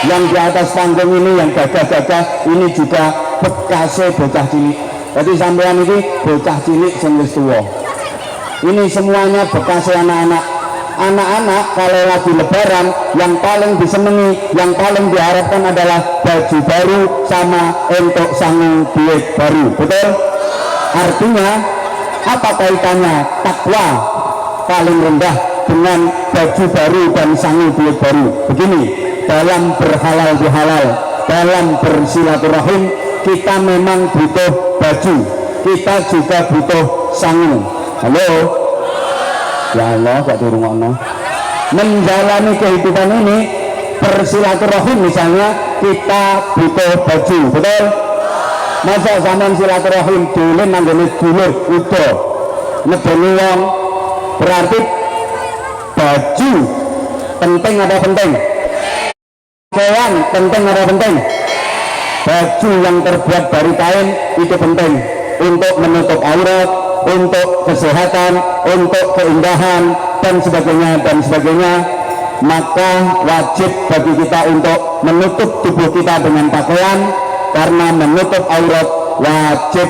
Yang di atas panggung ini, yang gagah-gagah, ini juga bekasnya bocah cilik. Jadi sampean ini bocah cilik sing wis tuwa. Ini semuanya bekasnya anak-anak kalau lagi lebaran yang paling disenangi, yang paling diharapkan adalah baju baru sama untuk sangu duit baru, betul? Artinya apa kaitannya takwa paling rendah dengan baju baru dan sangu duit baru? Begini, dalam berhalal bihalal, dalam bersilaturahim, kita memang butuh baju, kita juga butuh sangu. Halo, ya Allah, gak dirungokno. Menjalani kehidupan ini, bersilaturahim misalnya, kita butuh baju, betul? Masa zaman silaturahim dolen nanggone dulur uda neboni wong, berarti baju penting ada penting, pakaian penting ada penting. Baju yang terbuat dari kain itu penting untuk menutup aurat, untuk kesehatan, untuk keindahan dan sebagainya. Maka wajib bagi kita untuk menutup tubuh kita dengan pakaian, karena menutup aurat wajib,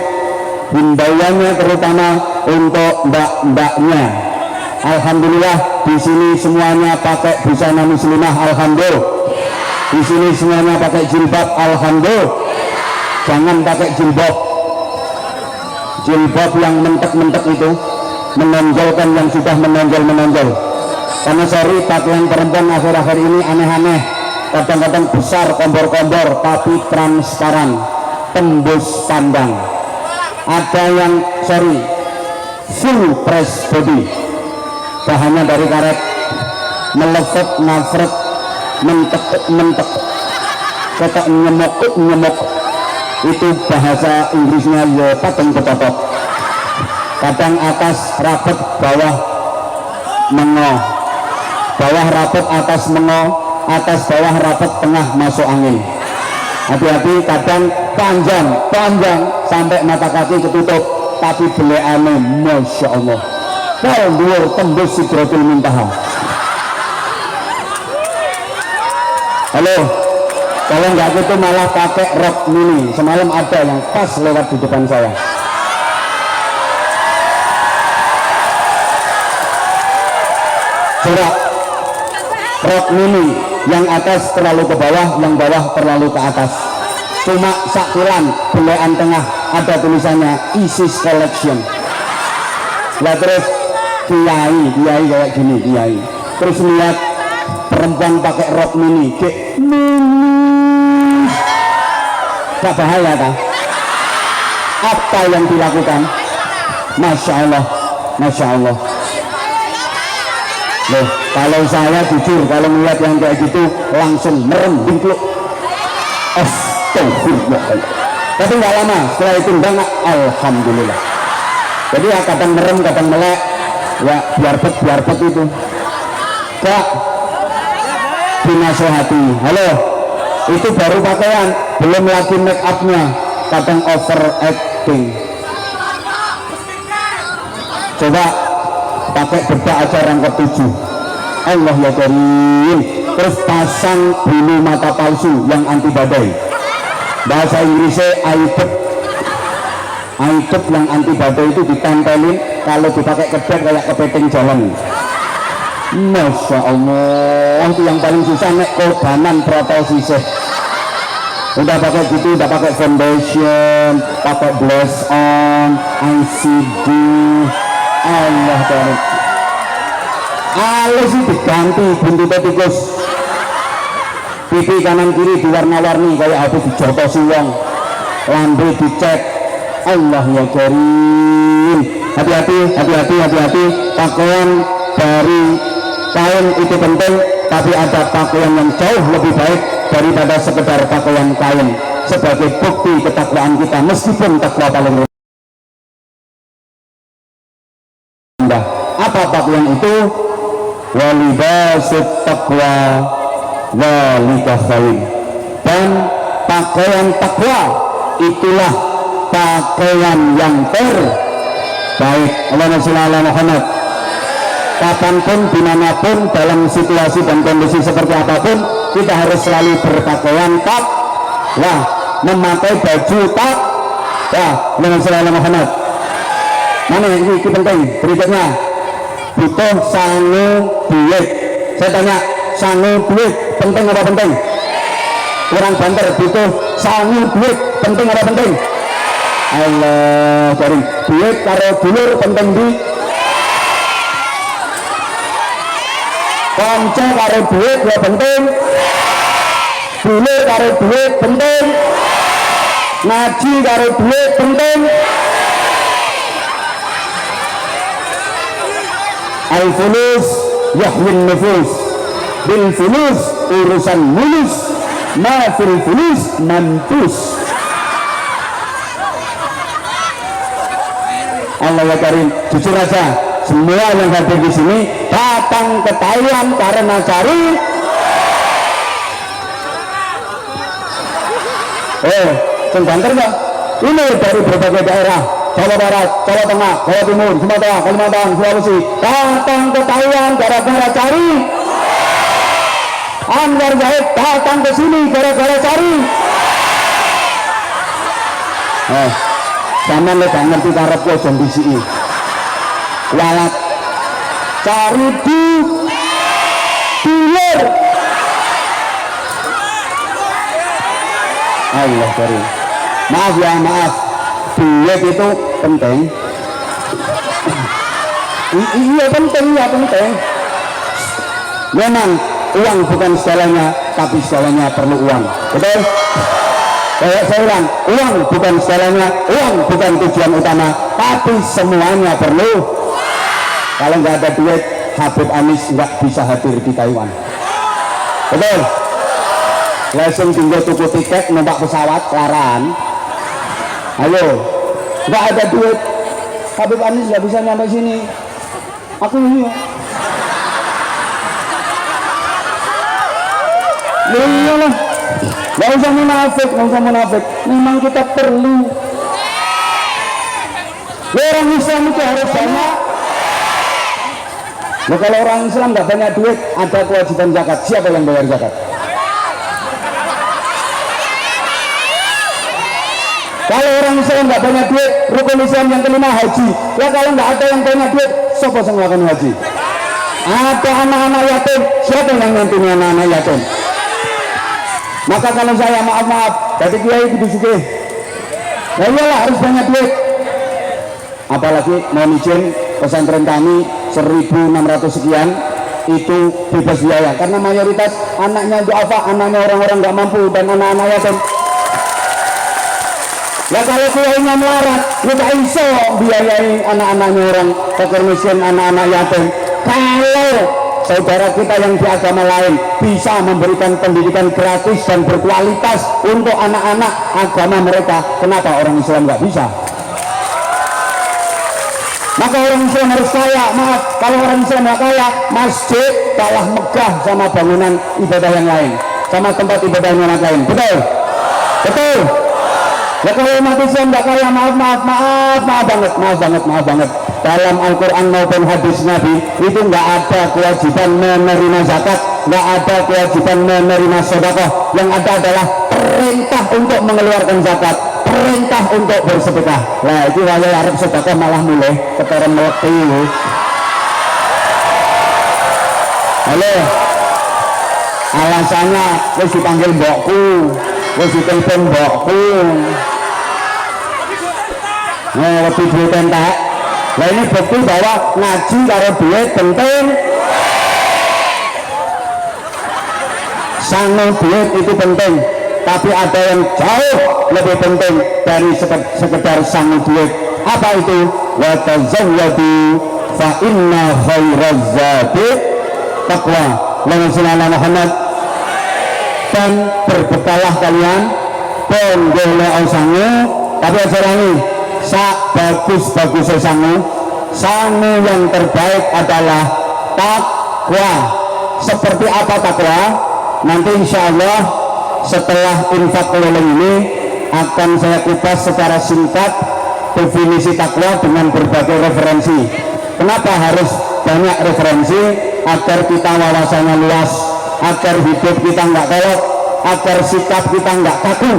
himbauannya terutama untuk mbak-mbaknya. Alhamdulillah di sini semuanya pakai busana muslimah, alhamdulillah. Di sini semuanya pakai jilbab, alhamdulillah. Jangan pakai jilbab yang mentek-mentek itu, menonjolkan yang sudah menonjol. Karena sorry, pakaian perempuan akhir-akhir ini aneh-aneh, kadang-kadang besar, kombor-kombor, tapi transparan, tembus pandang. Ada yang sorry, full press body, bahannya dari karet, melefet, ngafret, mentek, kata nyemok, itu bahasa Inggrisnya ya pateng kecopot. Kadang atas rapet, bawah mengo, bawah rapet, atas mengo, atas bawah rapet, tengah masuk angin. Hati-hati, kadang panjang sampai mata kaki ketutup, tapi beleane masya Allah pol dhuwur tembus sidratul muntaha. Halo, kalau nggak gitu malah pakai rok mini. Semalam ada yang pas lewat di depan saya. Coba rok mini, yang atas terlalu ke bawah, yang bawah terlalu ke atas. Cuma sakilan belean tengah ada tulisannya ISIS Collection. Lah terus kiai kayak gini, kiai. Terus lihat perempuan pakai rok mini, gak bahaya kan? Apa yang dilakukan? Masya Allah. Loh, kalau saya jujur, kalau melihat yang kayak gitu langsung merem bingkluk. Astagfirullah. Tapi nggak lama setelah itu enggak, alhamdulillah. Jadi ya kadang merem, kadang melek, ya biar bet itu. Kak, dinasehati. Halo, itu baru pakaian, belum lagi make upnya, kadang overacting. Coba pakai bedak aja rangkap 7. Allah ya karim. Terus pasang bulu mata palsu yang anti badai, bahasa Inggrisnya aibet yang anti badai itu ditempelin, kalau dipakai kedap kayak kepiting jalan. Masya Allah, itu yang paling susah nek kobanan protosisih. Udah pakai gitu, udah pakai foundation, pakai blush on, ICD, Allah karim. Alis itu diganti buntutnya tikus, pipi kanan kiri diwarna-warni kayak habis dijotosi wong, lambe dicek. Allah ya karim. Hati-hati. Pakaian dari kain itu penting, tapi ada pakaian yang jauh lebih baik daripada sekedar pakaian kain, sebagai bukti ketakwaan kita, meskipun takwa paling rendah. Apa pakaian itu? Walibasut taqwa walika khair. Dan pakaian takwa itulah pakaian yang terbaik. Allahumma sholli ala Muhammad. Kapanpun, dimanapun, dalam situasi dan kondisi seperti apapun, kita harus selalu berpakaian takwa, memakai baju takwa. Allahumma sholli ala Muhammad. Mana ini penting? Berikutnya, butuh sangu duit. Saya tanya, sangu duit penting apa penting? Kurang banter, butuh sangu duit penting apa penting? Allah karim. Duit karo dulur penting di konco karo duit ya penting, dulur karo duit penting, ngaji karo duit penting. Al-fulus yahwin nufus, bil fulus urusan mulus, ma fil fulus mampus. Allah ya Karim, jujur aja, semua yang hadir di sini datang ke Thailand karena cari sing banter nggak? Ini dari berbagai daerah, Jawa Barat, Jawa Tengah, Jawa Timur, Sumatera, Kalimantan, Sulawesi, datang ke Thailand gara-gara cari Anwar Zahid, datang ke sini gara-gara cari sama lo gak ngerti karep lo jam di sini walat cari di luar Allah Karim. Maaf ya, maaf, duit itu penting. Iya penting, ya penting. Memang uang bukan segalanya, tapi segalanya perlu uang, betul? Kayak saya ulang, uang bukan segalanya, uang bukan tujuan utama, tapi semuanya perlu. Kalau nggak ada duit, Habib Anies nggak bisa hadir di Taiwan, betul? Langsung tinggal tuku tiket numpak pesawat laran. Ayo, nggak ada duit, Habib Anies nggak bisa nyampe sini. Aku ini ya lah, nggak usah munafik, nggak usah munafik. Memang kita perlu. Orang Islam itu harus banyak. Nah, kalau orang Islam nggak banyak duit, ada kewajiban zakat. Siapa yang bayar zakat? Kalau orang Islam nggak banyak duit, rukun Islam yang kelima haji. Ya kalau nggak ada yang banyak duit, siapa yang melakukan haji? Ada anak-anak yatim, siapa yang nyantuni anak-anak yatim? Maka kalau saya maaf, jadi kiai kudu sugih. Ya iyalah harus banyak duit. Apalagi mau izin pesantren kami 1.600 sekian itu bebas biaya karena mayoritas anaknya duafa, anaknya orang-orang nggak mampu dan anak-anak yatim. Ya kalau kiainya melarat, kita iso biayai anak-anaknya orang fakir miskin, anak-anak yatim. Kalau saudara kita yang di agama lain bisa memberikan pendidikan gratis dan berkualitas untuk anak-anak agama mereka, kenapa orang Islam nggak bisa? Maka orang Islam harus kaya. Maaf, kalau orang Islam nggak kaya, masjid kalah megah sama bangunan ibadah yang lain, sama tempat ibadah yang lain. Betul? Betul? Ya kalau umat Islam nggak kaya, maaf banget. Dalam Al-Quran maupun hadis Nabi itu nggak ada kewajiban menerima zakat, nggak ada kewajiban menerima sedekah. Yang ada adalah perintah untuk mengeluarkan zakat, perintah untuk bersedekah. Nah itu wajah Arab sedekah malah mulai keteren meleti. Halo, alasannya wis dipanggil mbokku, wis ditelepon mbokku. Nah, lebih duit entek. Nah ini bukti bahwa ngaji karo duit penting. Sangu duit itu penting, tapi ada yang jauh lebih penting dari sekedar sangu duit. Apa itu? Wa tazawwadu fa inna khairaz zadi taqwa. Allahumma Muhammad. Dan berbekalah kalian penggolek sangu, tapi aja lagi sak bagus sangu yang terbaik adalah takwa. Seperti apa takwa? Nanti insya Allah setelah infak keliling ini akan saya kupas secara singkat definisi takwa dengan berbagai referensi. Kenapa harus banyak referensi? Agar kita wawasannya luas, agar hidup kita nggak kolot, agar sikap kita nggak kaku.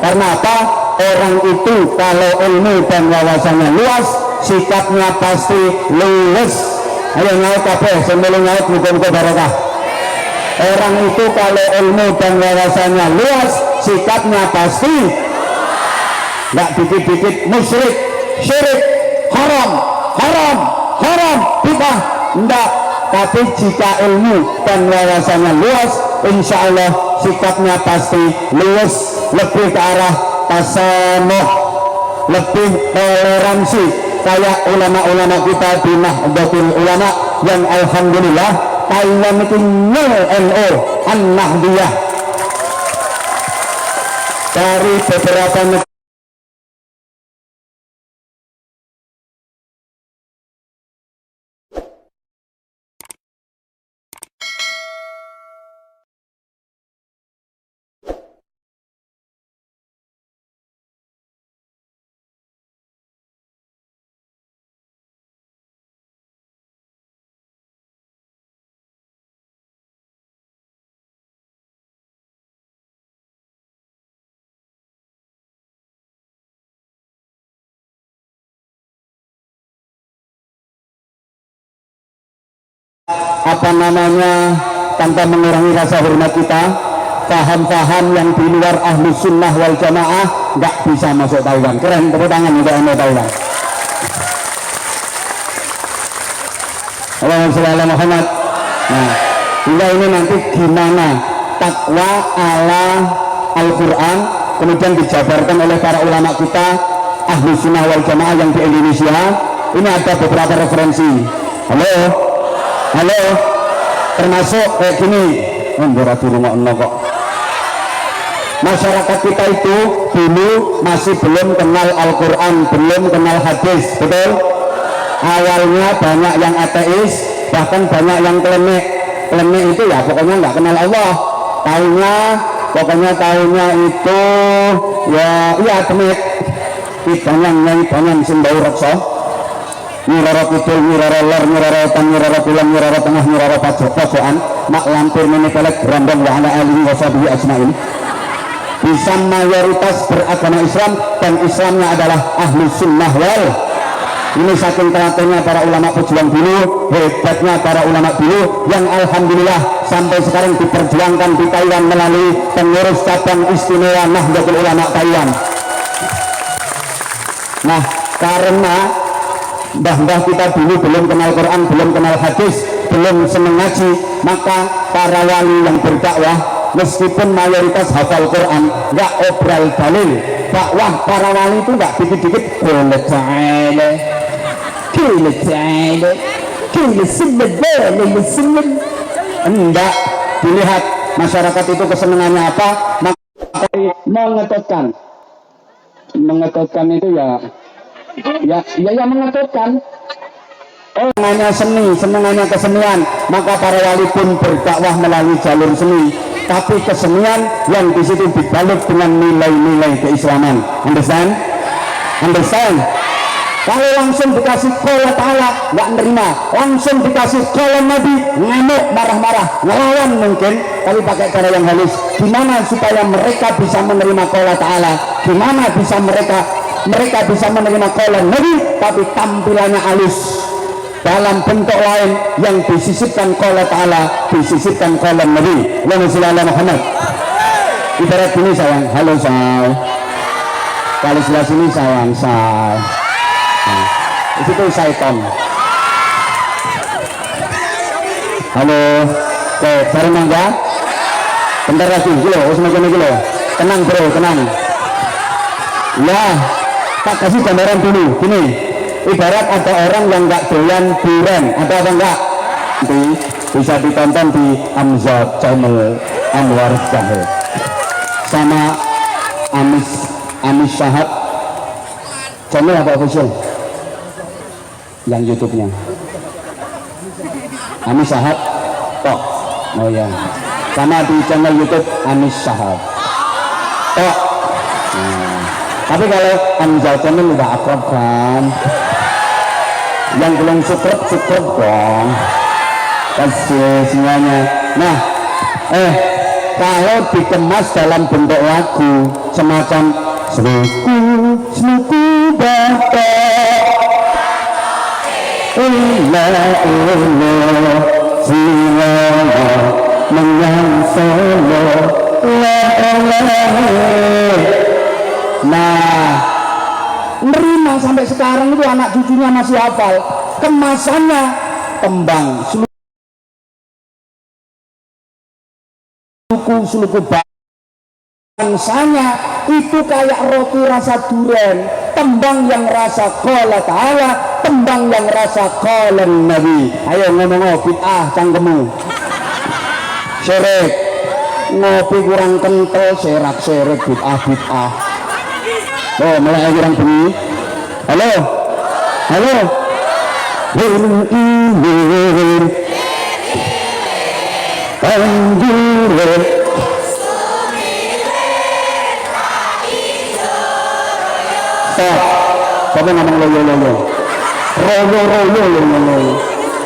Karena apa? Orang itu kalau ilmu dan wawasannya luas, sikapnya pasti luwes. Ayo nyaut kabeh, sebelum nyaut muga-muga barokah. Orang itu kalau ilmu dan wawasannya luas, sikapnya pasti nggak dikit-dikit musyrik, syirik, haram, bid'ah, enggak. Tapi jika ilmu dan wawasannya luas, insya Allah sikapnya pasti luwes, lebih ke arah tasamuh, lebih toleransi kayak ulama-ulama kita di Nahdlatul Ulama yang alhamdulillah Thailand itu NU An-Nahdliyah dari beberapa negara. apa namanya, tanpa mengurangi rasa hormat kita, paham-paham yang di luar ahlu sunnah wal jamaah nggak bisa masuk Taiwan. Keren, tepuk tangan untuk anda Taiwan. Allahumma sholli ala Muhammad. Nah, hingga ini nanti gimana takwa ala Al-Quran kemudian dijabarkan oleh para ulama kita ahlu sunnah wal jamaah yang di Indonesia. Ini ada beberapa referensi. Halo, termasuk kayak gini. Kok masyarakat kita itu dulu masih belum kenal Al-Quran, belum kenal hadis, betul? Awalnya banyak yang ateis, bahkan banyak yang klenik itu ya pokoknya nggak kenal Allah. Taunya itu ya iya demit banyak simbau reksa, nyirara kidul, nyirara lor, nyirara wetan, nyirara kulon, nyirara tengah, nyirara pojokan, mak lampir menipelek berambang wa ala alihi wa sahbihi ajmain. Bisa mayoritas beragama Islam dan Islamnya adalah ahlu sunnah wal. Ini saking telatennya para ulama pejuang dulu, hebatnya para ulama dulu yang alhamdulillah sampai sekarang diperjuangkan di Taiwan melalui pengurus cabang istimewa Nahdlatul Ulama Taiwan. Nah, karena mbah-mbah kita dulu belum kenal Quran, belum kenal hadis, belum seneng ngaji, maka para wali yang berdakwah meskipun mayoritas hafal Quran, nggak obral dalil, dakwah para wali itu nggak dikit-dikit enggak, dilihat masyarakat itu kesenangannya apa, maka mengetotkan itu ya mengetotkan. Senangannya seni, senangannya kesenian, maka para wali pun berdakwah melalui jalur seni, tapi kesenian yang di situ dibalut dengan nilai-nilai keislaman. Understand? Kalau langsung dikasih qala ta'ala nggak nerima, langsung dikasih qala Nabi ngamuk, marah-marah, ngelawan mungkin, tapi pakai cara yang halus. Gimana supaya mereka bisa menerima qala ta'ala? Gimana bisa mereka bisa menerima qala Nabi tapi tampilannya halus dalam bentuk lain yang disisipkan qala ta'ala, disisipkan qala Nabi. Allahumma sholli ala Muhammad. Ibarat ini sayang, halo say, kalau sebelah sini sayang say, nah, itu syaitan. Halo, oke, bareng mangga. Bentar lagi, gilo, gilo. Tenang bro, tenang. Ya, tak kasih gambaran dulu. Gini, ibarat ada orang yang nggak doyan durian, ada apa enggak? Nanti bisa ditonton di Amza Channel Anwar Zahid sama Amis Syahab channel apa official yang YouTube-nya Amis Syahab tok, oh ya, sama di channel YouTube Amis Syahab tok. Nah, tapi kalau Amza Channel udah akrab kan, yang belum syukur dong, kasih semuanya. Nah, kalau dikemas dalam bentuk lagu semacam seluku batok siwala menyang solo nah, nerima sampai sekarang itu anak cucunya masih hafal kemasannya tembang seluku bangsanya itu kayak roti rasa durian, tembang yang rasa qala ta'ala, tembang yang rasa qala Nabi. Ayo ngomong bid'ah cangkemmu syirik, ngopi kurang kental serak bid'ah. Oh, mulai kurang bunyi. Halo siapa ngomong loyo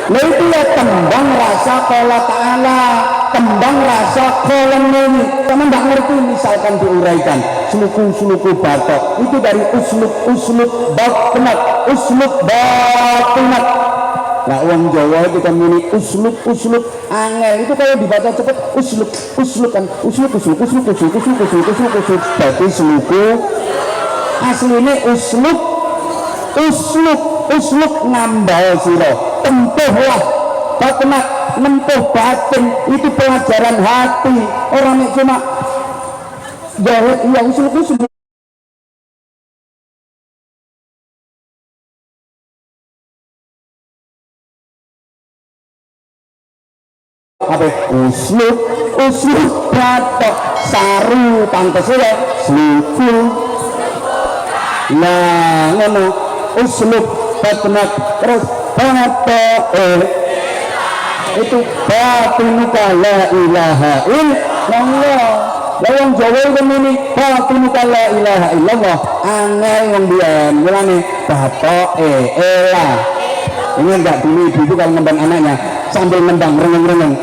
nah itu ya tembang rasa qala ta'ala, tembang rasa qala Nabi. Kamu nggak ngerti misalkan diuraikan suluku batok itu dari uslub batinat Nah, wong Jawa itu kan muni uslub angel itu kalau dibaca cepet uslub kan uslub berarti sluku aslinya uslub nambal siro tempuhlah batnak nempuh batin itu pelajaran hati orang yang cuma jahit ya uslub apa uslub batok saru pantes ya sluku nah ngono uslub batnak terus batok itu batinuka la ilaha illallah lawang Jawa itu ini batinuka la ilaha illallah angel yang diam mulane batok elah ini enggak dulu ibu kalau ngendang anaknya sambil ngendang reneng-reneng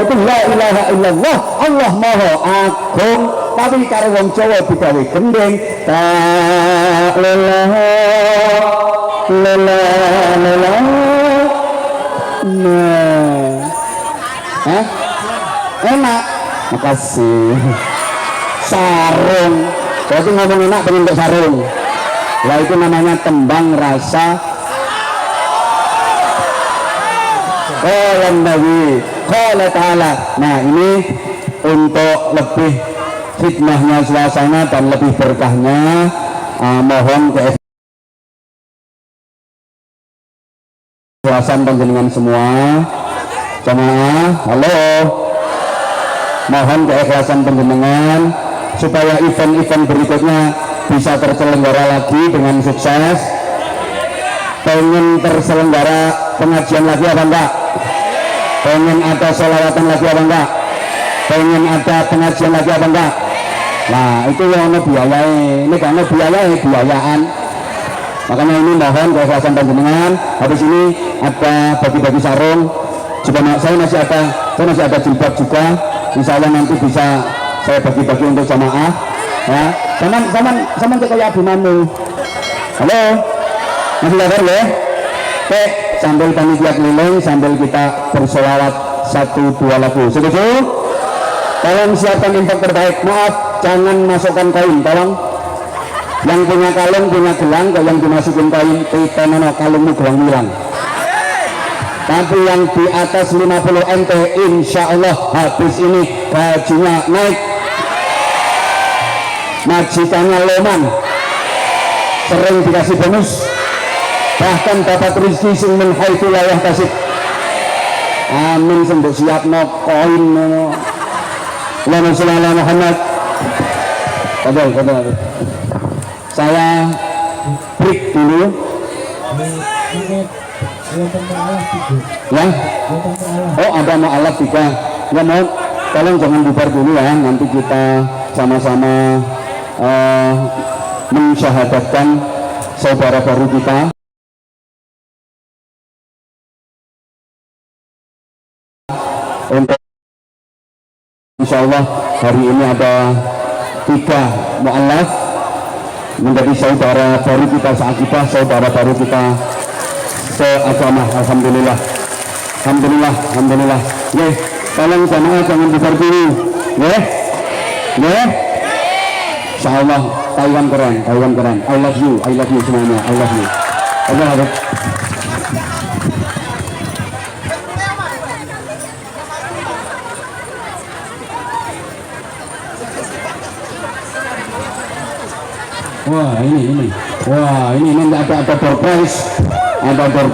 itu la ilaha illallah Allah maha agung tapi karo wong Jawa digawe gendeng ta lelah enak makasih sarung berarti ngomong enak pengen untuk sarung lah itu namanya tembang rasa Qala Nabi Qala Ta'ala. Nah ini untuk lebih fitnahnya suasana dan lebih berkahnya mohon keikhlasan panjenengan semua jamaah halo mohon keikhlasan panjenengan supaya event-event berikutnya bisa terselenggara lagi dengan sukses. Pengen terselenggara pengajian lagi apa enggak? Pengen ada sholawatan lagi apa enggak? Pengen ada pengajian lagi apa enggak? Nah itu yang biayai, ini karena biayaan. Makanya ini mohon keikhlasan panjenengan. Habis ini ada bagi-bagi sarung. Juga saya masih ada jilbab juga. Insya Allah nanti bisa saya bagi-bagi untuk jamaah. Ya, sama kayak abimanmu. Halo, masih kabar ya? Oke, sambil panitia keliling, sambil kita bersolawat 1-2 lagu. Setuju? Tolong siapkan infak terbaik. Maaf, jangan masukkan koin, tolong. Yang punya kalung, punya gelang, kalau yang dimasukin koin, kita mana kalungmu gelang hilang. Tapi yang di atas 50 NT, insya Allah habis ini gajinya naik. Majikannya Loman sering dikasih bonus, bahkan dapat rezeki sing min haitsu la yahtasib. Amin. Sembok siapno koin Allahumma sholli ala Muhammad. Betul. Saya break dulu ya. Oh ada mau alat juga ya, mau tolong jangan bubar dulu ya, nanti kita sama-sama mensyahadatkan saudara baru kita. Untuk insya Allah hari ini ada 3 mu'allaf menjadi saudara baru kita seakidah, saudara baru kita seagama. Alhamdulillah. Ya, tolong jamaah jangan bubar dulu. Ya. Insya Allah Taiwan keren. I love you semuanya. I love you. Allah. Wah ini nanti ada door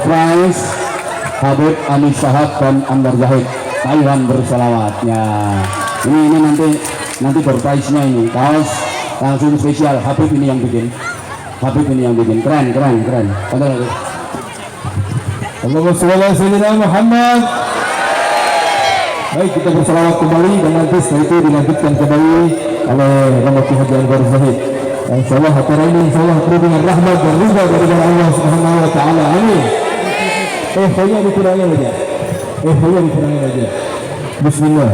prize Habib Ali Syahab dan Anwar Zahid Taiwan berselawatnya. Ini nanti door prize-nya ini kaos langsung spesial. Habib ini yang bikin keren. Allahumma sholli ala sayyidina Muhammad. Baik, kita berselawat kembali dan nanti setelah itu dilanjutkan kembali oleh Romo Ki Haji Anwar Zahid. Insyaallah acara ini insyaallah penuh dengan rahmat dan ridha dari Allah Subhanahu wa taala. Amin. Hanya dikurangin aja. Bismillah.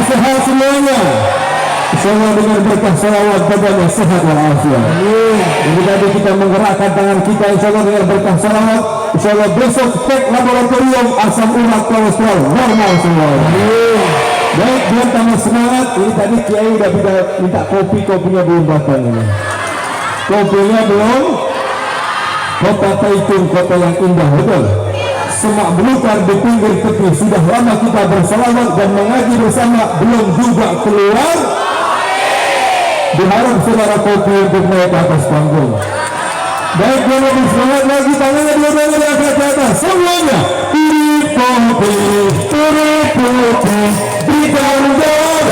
Sehat semuanya. Semua dengan berkah salawat badannya sehat walafiat. Jadi tadi kita menggerakkan tangan kita, insya Allah dengan berkah salawat, insya Allah besok cek laboratorium asam urat kolesterol normal semua. Baik, biar tambah semangat. Ini tadi Kiai udah minta kopinya belum datang ini. Kopinya belum. Kota Taitung, kota yang indah, betul. Semak belukar di pinggir tepi, sudah lama kita bersalawat dan mengaji bersama, belum juga keluar. Diharap saudara kopi untuk naik ke atas panggung. Baik, kalau bersemangat lagi, tangannya dua-duanya diangkat ke atas semuanya. Turip kopi, turip putih, ditandar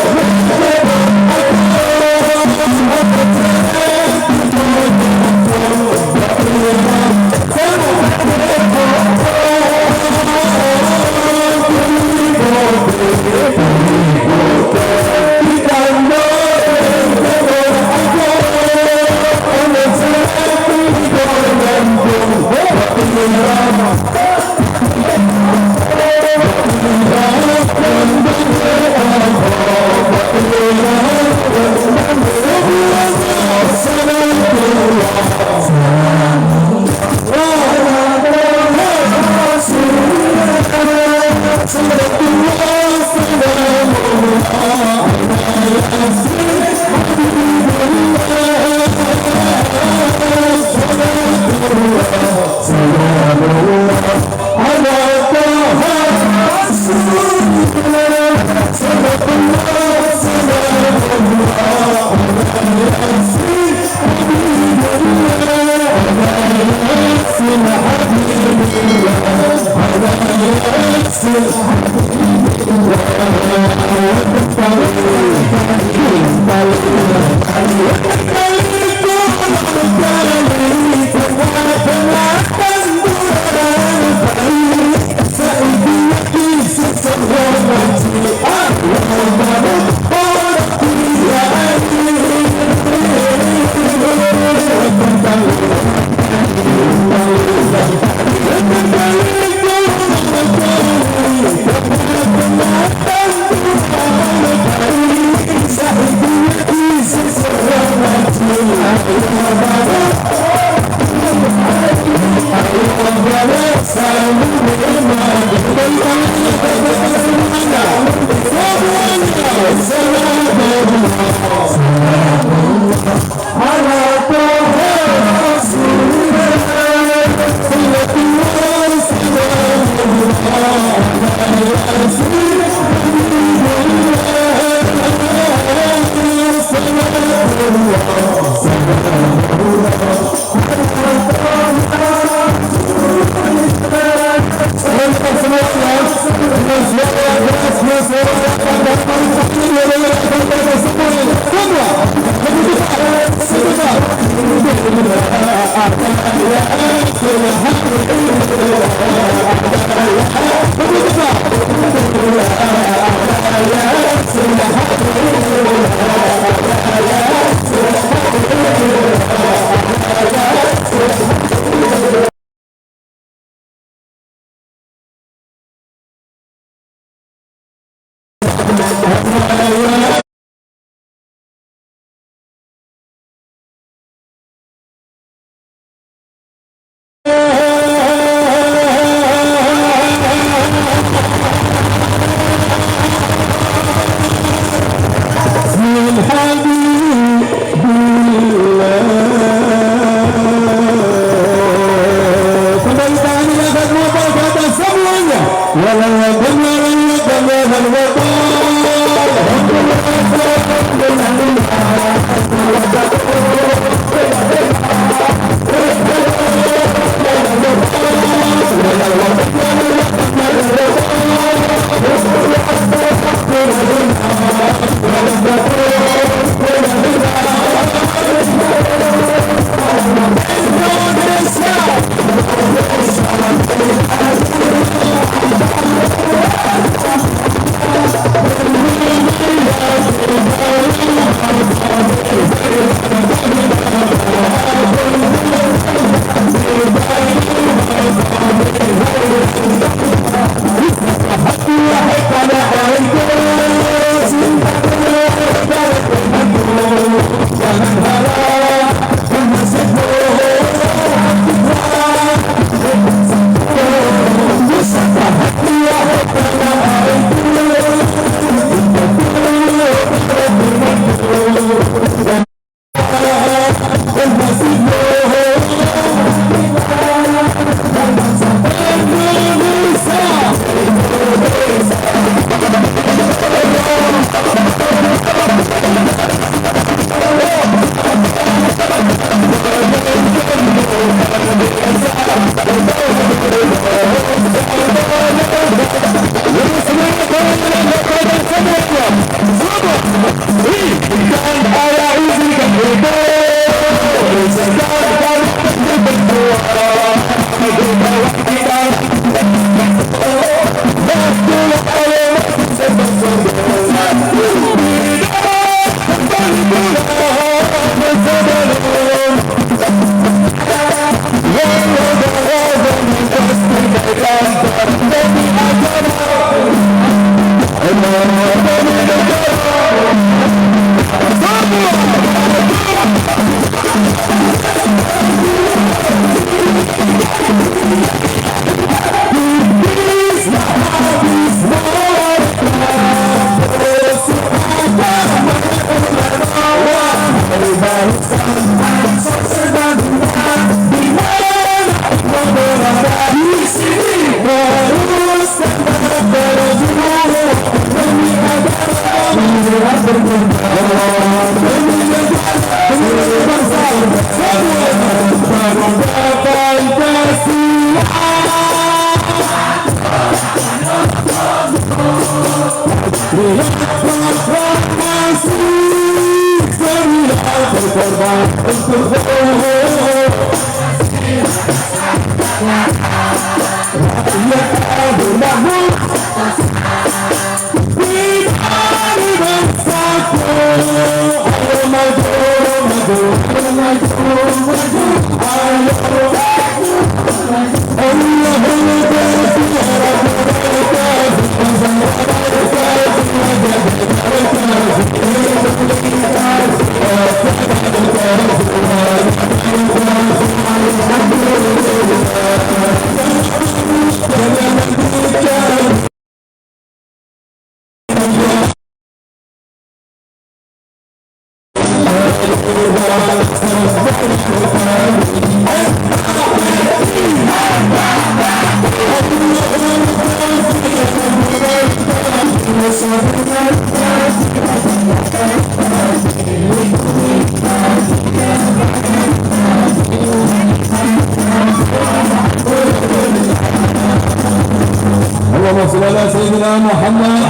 Allahumma sholli ala sayyidina Muhammad.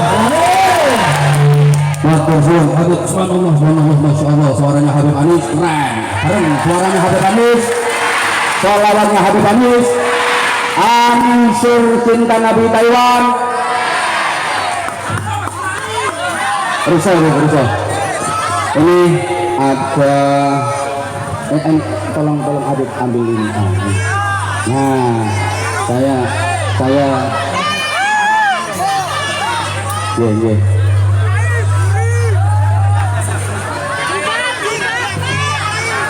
Masya Allah, suaranya Habib Anis keren. Keren suaranya Habib Anis. Sholawatnya Habib Anis. Ansur cinta Nabi Taiwan. Rusak. Ini ada tolong Habib ambil ini. Nah, saya yeah.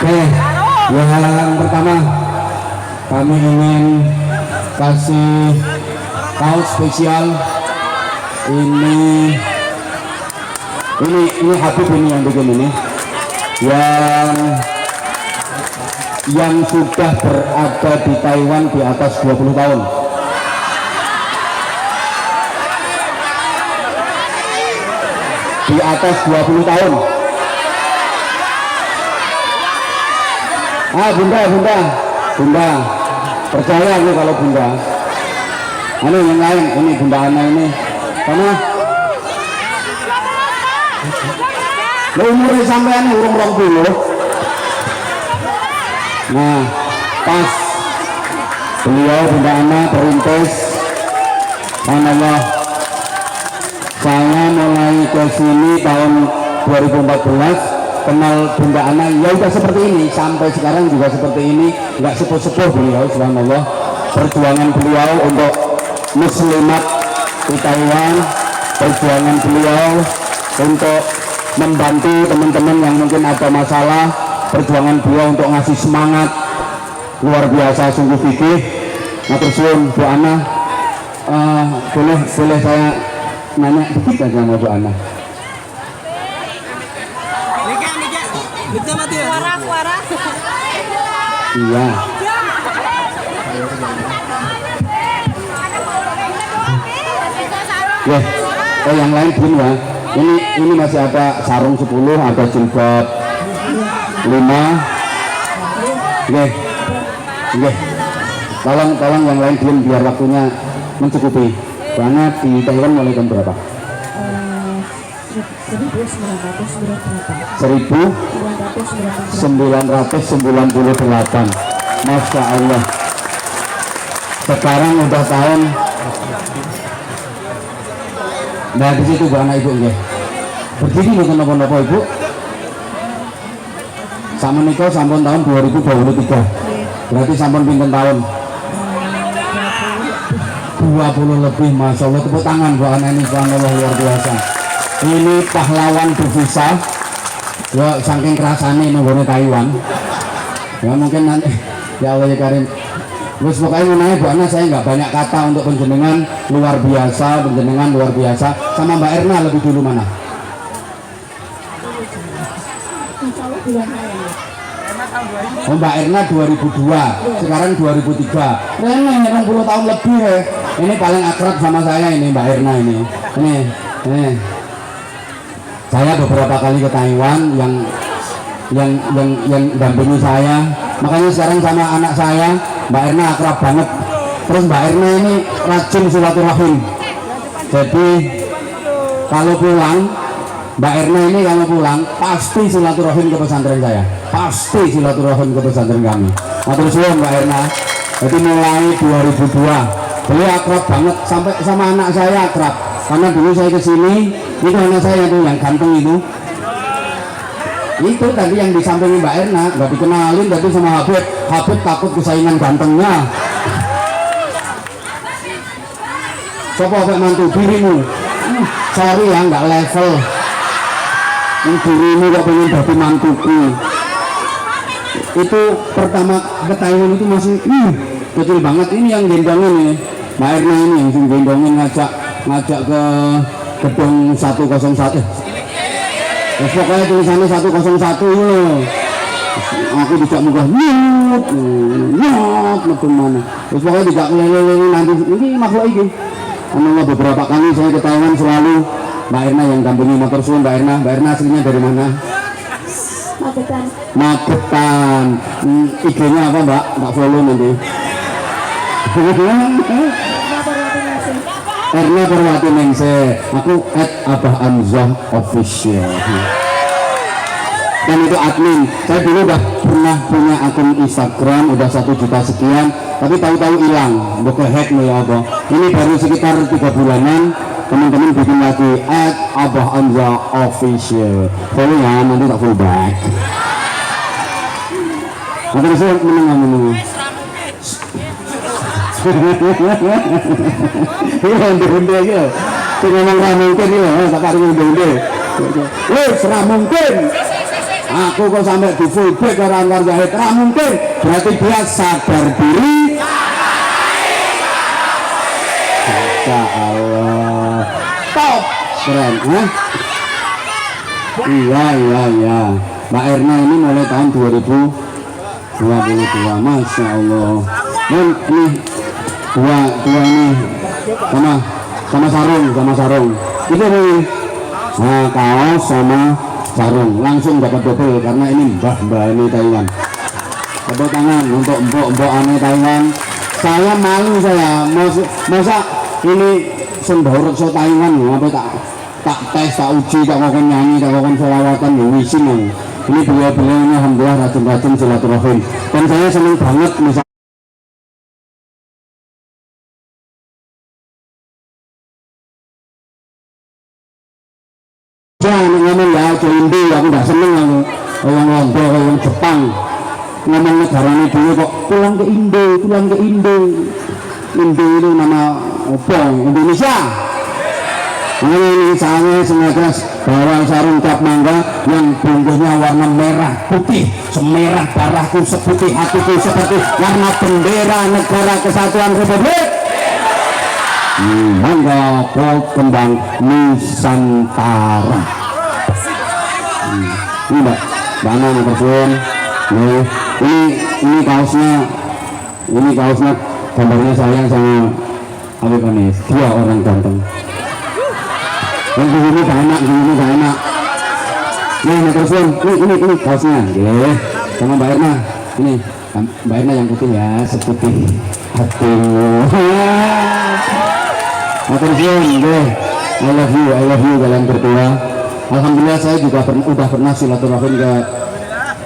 Oke, yang pertama kami ingin kasih kaos spesial ini Habib ini yang bikin ini yang sudah berada di Taiwan di atas 20 tahun. Di atas 20 tahun. Bunda, percaya aku kalau Bunda. Ini yang lain, ini Bunda Ana ini. Karena umurnya sampean urung 20. Nah, pas beliau Bunda Ana perintis, Allah, saya mulai ke sini tahun 2014. Kenal Bunda Ana ya udah seperti ini sampai sekarang juga seperti ini, nggak sepuh-sepuh beliau, subhanallah. Perjuangan beliau untuk muslimat di Taiwan, perjuangan beliau untuk membantu teman-teman yang mungkin ada masalah, perjuangan beliau untuk ngasih semangat luar biasa sungguh fikih. Matur suwun Bu Ana, boleh saya nanya dikit aja sama Bu Ana. Suara. Iya. Ya, yang lain pun ya. Ini masih ada sarung 10, ada jilbab 5. Oke. Oke. Tolong yang lain diam biar waktunya mencukupi. Karena di Taiwan mulai jam berapa? 1998. Masya Allah. Sekarang udah tahun. Nah di situ bu anak ibu nggih. Berdiri bukan apa-apa ibu. Sama nikah sampun tahun 2023. Berarti sampun pinten tahun? 20 lebih. Masya Allah, tepuk tangan bu anak ini, subhanallah, luar biasa. Ini pahlawan devisa. Ya saking kerasane nunggone Taiwan. Ya mungkin nanti ya Allah ya Karim. Terus pokoknya mengenai Bu Ana, saya nggak banyak kata untuk penjenengan luar biasa, sama Mbak Erna lebih dulu mana? Oh Mbak Erna 2002, sekarang 2003. Ini 60 tahun lebih ya. Ini paling akrab sama saya ini Mbak Erna ini. Ini. Saya beberapa kali ke Taiwan yang dampingi saya. Makanya sekarang sama anak saya Mbak Erna akrab banget. Terus Mbak Erna ini rajin silaturahim. Jadi kalau pulang Mbak Erna ini kalau pulang pasti silaturahim ke pesantren saya. Pasti silaturahim ke pesantren kami. Matur suwun Mbak Erna. Jadi mulai 2002 beliau akrab banget sampai sama anak saya akrab. Karena dulu saya kesini itu anak saya itu yang ganteng itu tadi yang di samping Mbak Erna nggak dikenalin tadi sama Habib takut kesaingan gantengnya. Coba kayak mantu dirimu, sorry ya nggak level. Ini dirimu kok pengen jadi mantuku. Itu pertama ke Taiwan itu masih kecil banget. Ini yang gendongin ini Mbak Erna ini yang gendongin ngajak ke gedung 101. Terus pokoknya tulisannya 101 itu loh. Aku tidak mudah nyut mana. Terus pokoknya tidak kelele nanti ini makhluk ini. Karena beberapa kali saya ke Taiwan selalu Mbak Erna yang dampingi. Motor suun Mbak Erna aslinya dari mana? Magetan. IG-nya apa Mbak? Tak follow nanti. Erna Perwati Ningsih, aku @abah_amzah official. Dan itu admin. Saya dulu udah pernah punya akun Instagram udah 1 juta sekian, tapi tahu-tahu hilang, bukan hack nih apa. Ini baru sekitar 3 bulanan, teman-teman bikin lagi @abah_amzah official. Follow ya, nanti tak follow back. Nanti saya menengah. Iya unde-unde gitu. Sing ngomong ra mungkin iki tak karo unde-unde. Wis ra mungkin. Aku kok sampai di fullback karo Anwar Zahid ra mungkin. Berarti dia sadar diri. Masya Allah. Top. Keren, Iya. Mbak Erna ini mulai tahun 2022. Masya Allah. Dan ini dua ini sama sarung itu nih kaos sama sarung langsung dapat double karena ini mbah ini Taiwan. Tepuk tangan untuk mbok aneh Taiwan. Saya malu masa ini sendorot so Taiwan apa tak tes tak uji tak ngomong nyanyi tak ngomong selawatan ya wisin. Ini beliau ini alhamdulillah rajin silaturahim dan saya senang banget misalnya ngomong ya ke Indo aku gak seneng aku orang Londo orang Jepang ngomong negaranya dulu kok pulang ke Indo itu nama apa Indonesia. Ini saya sengaja bawa sarung cap mangga yang bungkusnya warna merah putih semerah darahku seputih hatiku seperti warna bendera negara kesatuan Republik mangga kok kembang Nusantara. Ini Mbak Ana nomor suun nih ini kaosnya gambarnya saya sama Habib Anis, dia orang ganteng. Yang begini gak enak, Nih, terus ini kaosnya, sama Mbak Erna. Ini Mbak Erna yang putih ya, seputih hatimu. Terus I love you kalian berdua. Alhamdulillah saya juga udah pernah silaturahim ke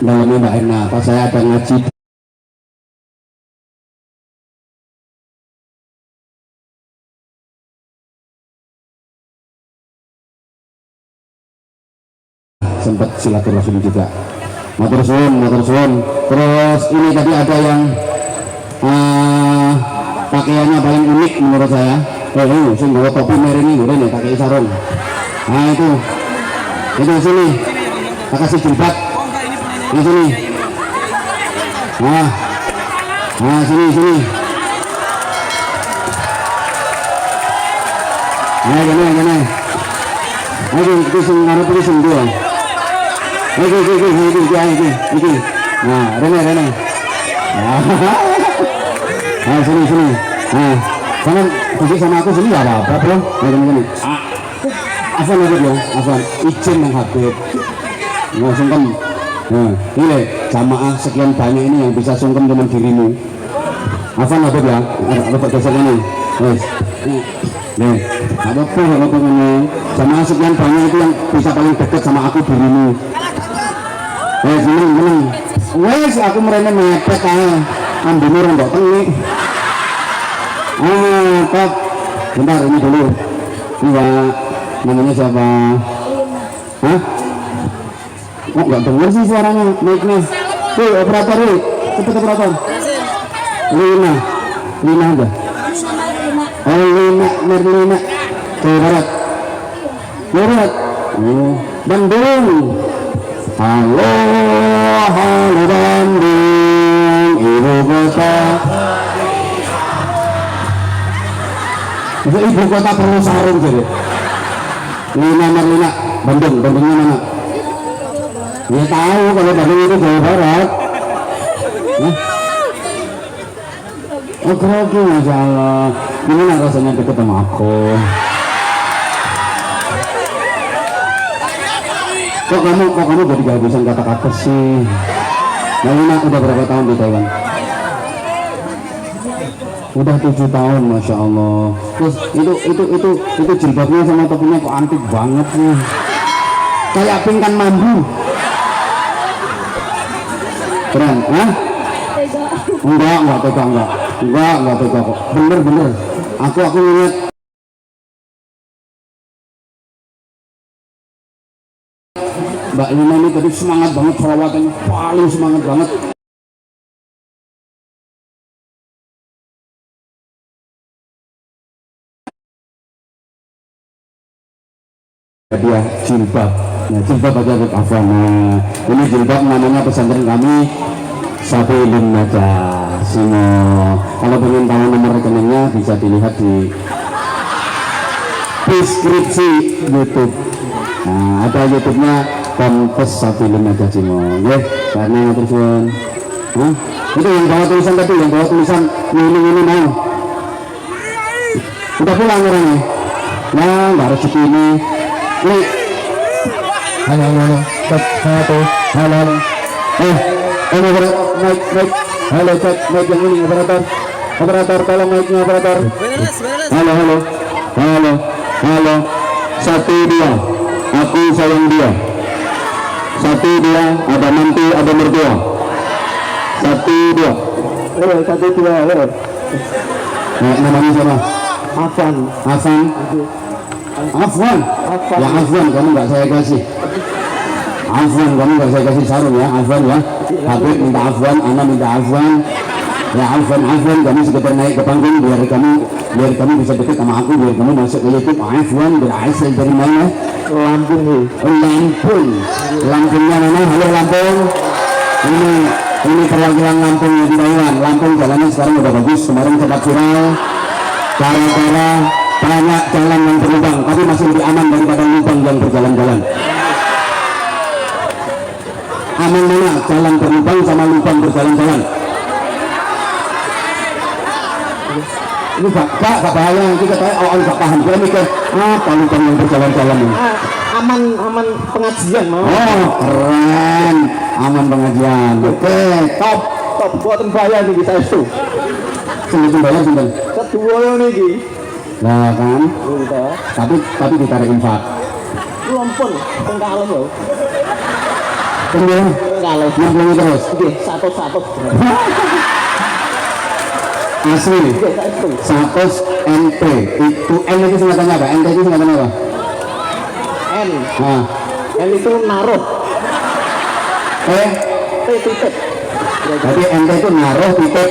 dalamnya Mbak Erna. Pas saya ada ngaji sempat silaturahim juga. Matur suwun. Terus ini tadi ada yang pakaiannya paling unik menurut saya. Ini sing bawa topi merah ini nih pakai sarung. Nah itu sini. Tak kasih jilbab. Di sini. Nah sini. Nah gini. Ayo itu sing ngarep iki sing dua. Iki. Nah, Rene. Nah, sini. Nah, jangan duduk sama aku sini ya apa bro. Gini. Afan aja ya, Afan. Izin yang Habib. Nggak sungkem. Nah, ini jamaah sekian banyak ini yang bisa sungkem dengan dirimu. Afan Habib ya, ada geser ini. Wes. Nih, ada apa ini? Jamaah sekian banyak itu yang bisa paling dekat sama aku dirimu. Seneng. Wes aku merene mepet ae. Ambune rondok tengik. Top. Bentar ini dulu. Iya, namanya siapa? Hah? Kok enggak dengar sih suaranya, mic-nya. Operator nih. Cepet operator. Lina aja. Merlina. Ke barat. Bandung. Halo Bandung, ibu kota. Itu ibu kota perlu sarung jadi. Merlina, Bandungnya mana? Ya tahu kalau Bandung itu Jawa Barat. Oh grogi, Masya Allah. Gimana rasanya deket sama aku? Kok kamu jadi kehabisan kata-kata sih? Lina udah berapa tahun di Taiwan? Udah 7 tahun, Masya Allah. Terus itu jilbabnya sama topinya kok antik banget nih. Kayak pingkan mambu. Keren, hah? Enggak tega kok. Bener. Aku ingat. Mbak Lina ini tadi semangat banget sholawatannya, paling semangat banget. Dia jilbab. Nah, jilbab aja untuk Afwan. Nah, ini jilbab namanya pesantren kami Sabilun Najah Sino. Kalau pengen tahu nomor rekeningnya bisa dilihat di deskripsi YouTube. Nah, ada YouTube-nya Kontes Sabilun Najah Sino. Karena terusan. Itu yang bawa tulisan tadi, yang bawa tulisan ini mau. Udah pulang orangnya. Nah, nggak rezeki ini. Ini. Halo. Ini mic. Halo, cek mic yang ini operator, tolong mic-nya operator. Halo. 1 2. Aku sayang dia. 1 2. Ada mantu, ada mertua. 1 2. 1 2. Namanya siapa? Afwan. Ya Afwan, kamu nggak saya kasih. Kamu nggak saya kasih sarung ya, Afwan ya. Habib minta Afwan, Ana minta Afwan. Ya Afwan, kamu sekedar naik ke panggung biar kamu bisa dekat sama aku, biar kamu masuk ke YouTube. Afwan berasal dari mana? Lampungnya mana? Halo Lampung. Ini perwakilan Lampung di Taiwan. Lampung jalannya sekarang udah bagus. Kemarin sempat viral. Cara-cara banyak jalan yang berlubang, tapi masih lebih aman daripada lubang yang berjalan-jalan. Aman mana jalan berlubang sama lubang berjalan-jalan? Ini gak bahaya, nanti katanya orang gak paham, dia mikir apa lubang yang berjalan-jalan ini? Aman pengajian mau. Oh keren, aman pengajian. Oke, top. Buatan bayar nih kita itu. Sini bayar sinten? Kedua yang nih. Nah kan, tapi ditarik infak. Lampun, pengkalah loh. Kemudian Kalau nyambungi terus. satu. Asli 100 NT itu N itu singkatannya apa? NT itu singkatannya apa? N. Nah, N itu naruh. T titik. Jadi NT itu naruh titik.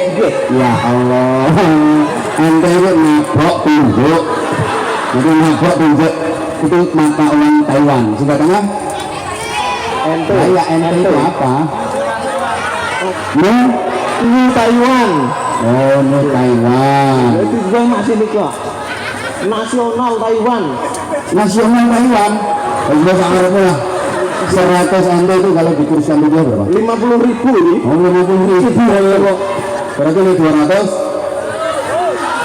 Ya Allah, NT itu nabok tunjuk. Jadi nabok tunjuk itu mata uang Taiwan. Singkatannya? NT. Ya NT itu apa? New Taiwan. Oh, New Taiwan. Itu juga masih nih kok. Nasional Taiwan. Nasional Taiwan. Sudah sangat lah. 100 NT itu kalau dikursikan itu berapa? 50.000 ini. Oh, 50.000. Berarti ini 200.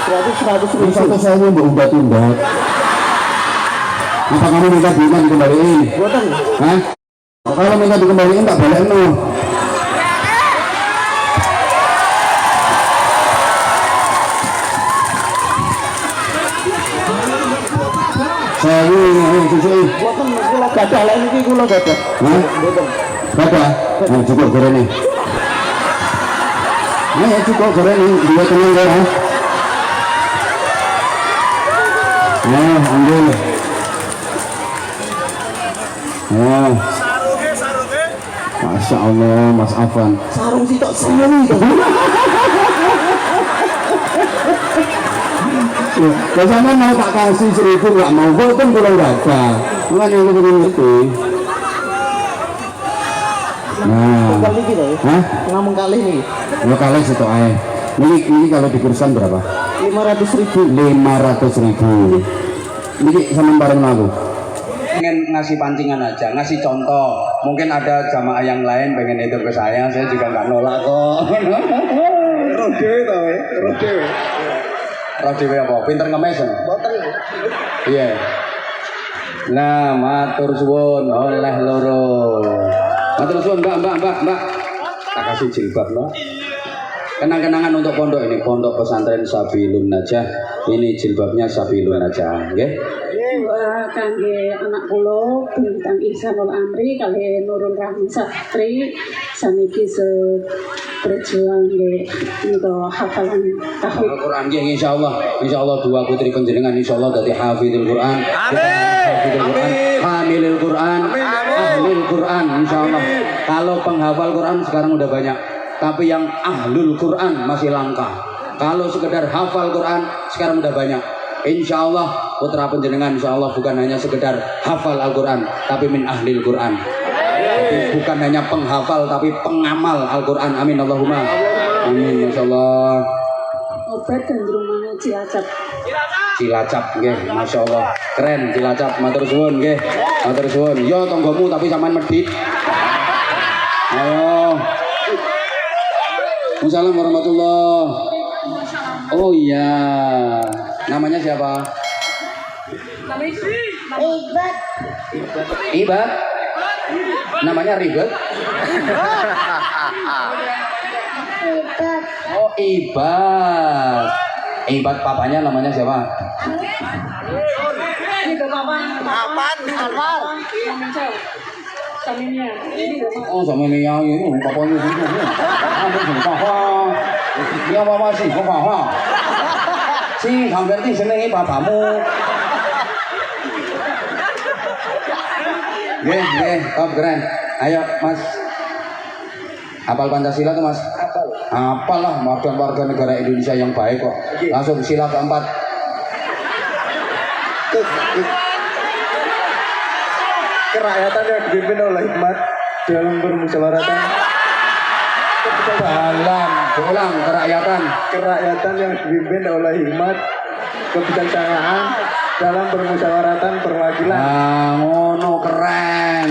100.000. Satu saya mau umbat-umbat. Apa kamu minta duitnya dikembaliin? Buatan. Hah? Kalau minta dikembaliin tak boleh no. Saya ini susu. Buatan kula gadah lek niki kula gadah. Hah? Buatan. Berapa? Nah, cukup goreng nih. Nah, ya cukup goreng nih. Dua tenang goreng. Nah, ambil. Oh. Masya Allah, Mas Afan. Sarung sitok seni to. Kalau sama mau tak kasih 1.000 nggak mau, kan kurang gagal. Makanya lu begini ngerti. Nah, Kali iki to. hah? Ngomong kali nih. Lo kalian situ aja. Ini kalau dikursan berapa? 500.000. 500.000. Ini sama bareng aku. Pengen ngasih pancingan aja, ngasih contoh. Mungkin ada jamaah yang lain pengen itu ke saya juga nggak nolak kok. Roh dhewe to, roh dhewe. Roh dhewe apa? Pinter ngemes ya? Iya. Nah, matur suwun oleh loro. Matur suwun Mbak. Tak kasih jilbab no. Kenang-kenangan untuk pondok ini, pondok pesantren Sabilun Najah. Ini jilbabnya Sabilun Najah, nggih. Kangge anak kula bintang Ihsanul Amri kali Nurul Rahman Sastri saniki berjuang nggih untuk hafalan tahfidz Al-Qur'an nggih insyaallah dua putri panjenengan insyaallah dadi hafizul Qur'an. Hamilul Qur'an, ahlul Qur'an insyaallah. Kalau penghafal Qur'an sekarang udah banyak, tapi yang ahlul Qur'an masih langka. Kalau sekedar hafal Qur'an sekarang udah banyak. Insya Allah putra penjenengan insya Allah bukan hanya sekedar hafal Al-Quran, tapi min ahlil Quran. Jadi bukan hanya penghafal tapi pengamal Al-Quran. Amin Allahumma. Amin. Masya Allah. obat dan rumahnya Cilacap. Cilacap, nggih, Masya Allah. Keren Cilacap. Matur suwun, nggih. Matur suwun. Yo tonggomu tapi sampean medhit. Ayo. Assalamualaikum warahmatullahi. Oh iya. Namanya siapa? Ibad. Namanya Ribet. Oh Ibad. Ibad papanya namanya siapa? Ini Bapak Saminya. Oh sama ini yang ini papanya itu. Dia apa sih? Apa? Si hampir di senengi bapakmu. Nggih, top keren. Ayo, Mas. Hafal Pancasila tuh, Mas? Hafal lah, warga negara Indonesia yang baik kok. Langsung sila keempat. Kerakyatan yang dipimpin oleh hikmat dalam bermusyawaratan. Ulang kerakyatan Yang dipimpin oleh hikmat kebijaksanaan dalam bermusyawaratan perwakilan. ngono keren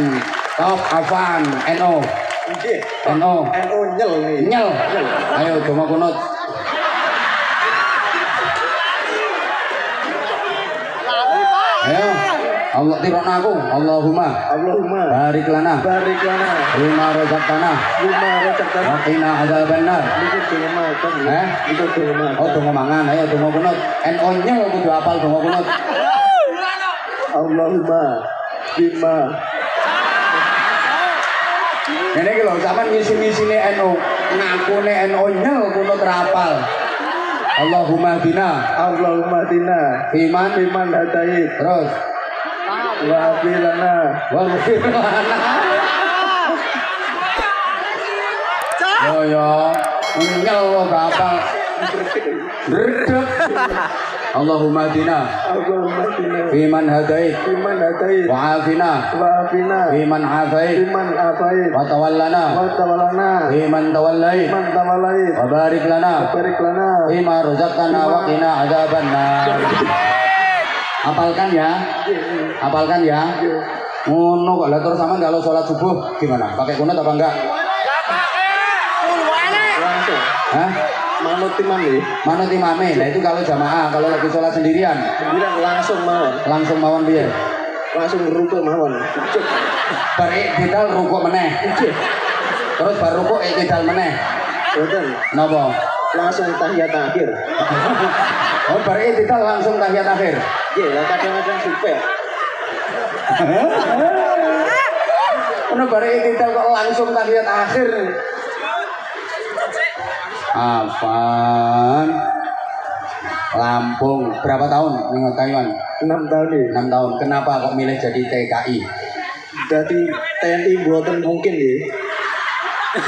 top Afan NO Nggih. NO. NU nyel nih. Nyel. Ayo donga kunut. Ayo. Allah tirokna aku. Allahumma barik lana bima razaqtana wa qina adzabannar. Itu donga. Oh donga mangan. Ayo donga kunut. NO nyel kudu hafal donga kunut. Allahumma bima. Ini iki lho sampean ngisi-ngisine NO. Ngakune NO nyel kunut rapal. Allahumma dina iman hadait terus wa bilana yo nyel kok apa redek Allahumma dina iman hadait wa afina iman afait wa tawallana iman tawallait wa barik lana bima razaqtana wa qina adzabannar. Hafalkan ya. Ngono kok lah terus sama kalau sholat subuh gimana? Pakai kunut apa enggak? langsung Hah? manut imame. Nah itu kalau jamaah, kalau lagi sholat sendirian langsung mawon piye? langsung ruku mawon. Bar ikdal ruku meneh. Terus bar ruku ikdal meneh. Boten. Napa? Langsung tahiyat akhir. Oh bar ikdal langsung tahiyat akhir. Nggih, lah kadang-kadang super. Ono bar ikdal kok langsung tahiyat akhir. Apaan? Lampung berapa tahun ning Taiwan? 6 tahun nih. 6 tahun. Kenapa kok milih jadi TKI? Jadi TNI buatan mungkin nih.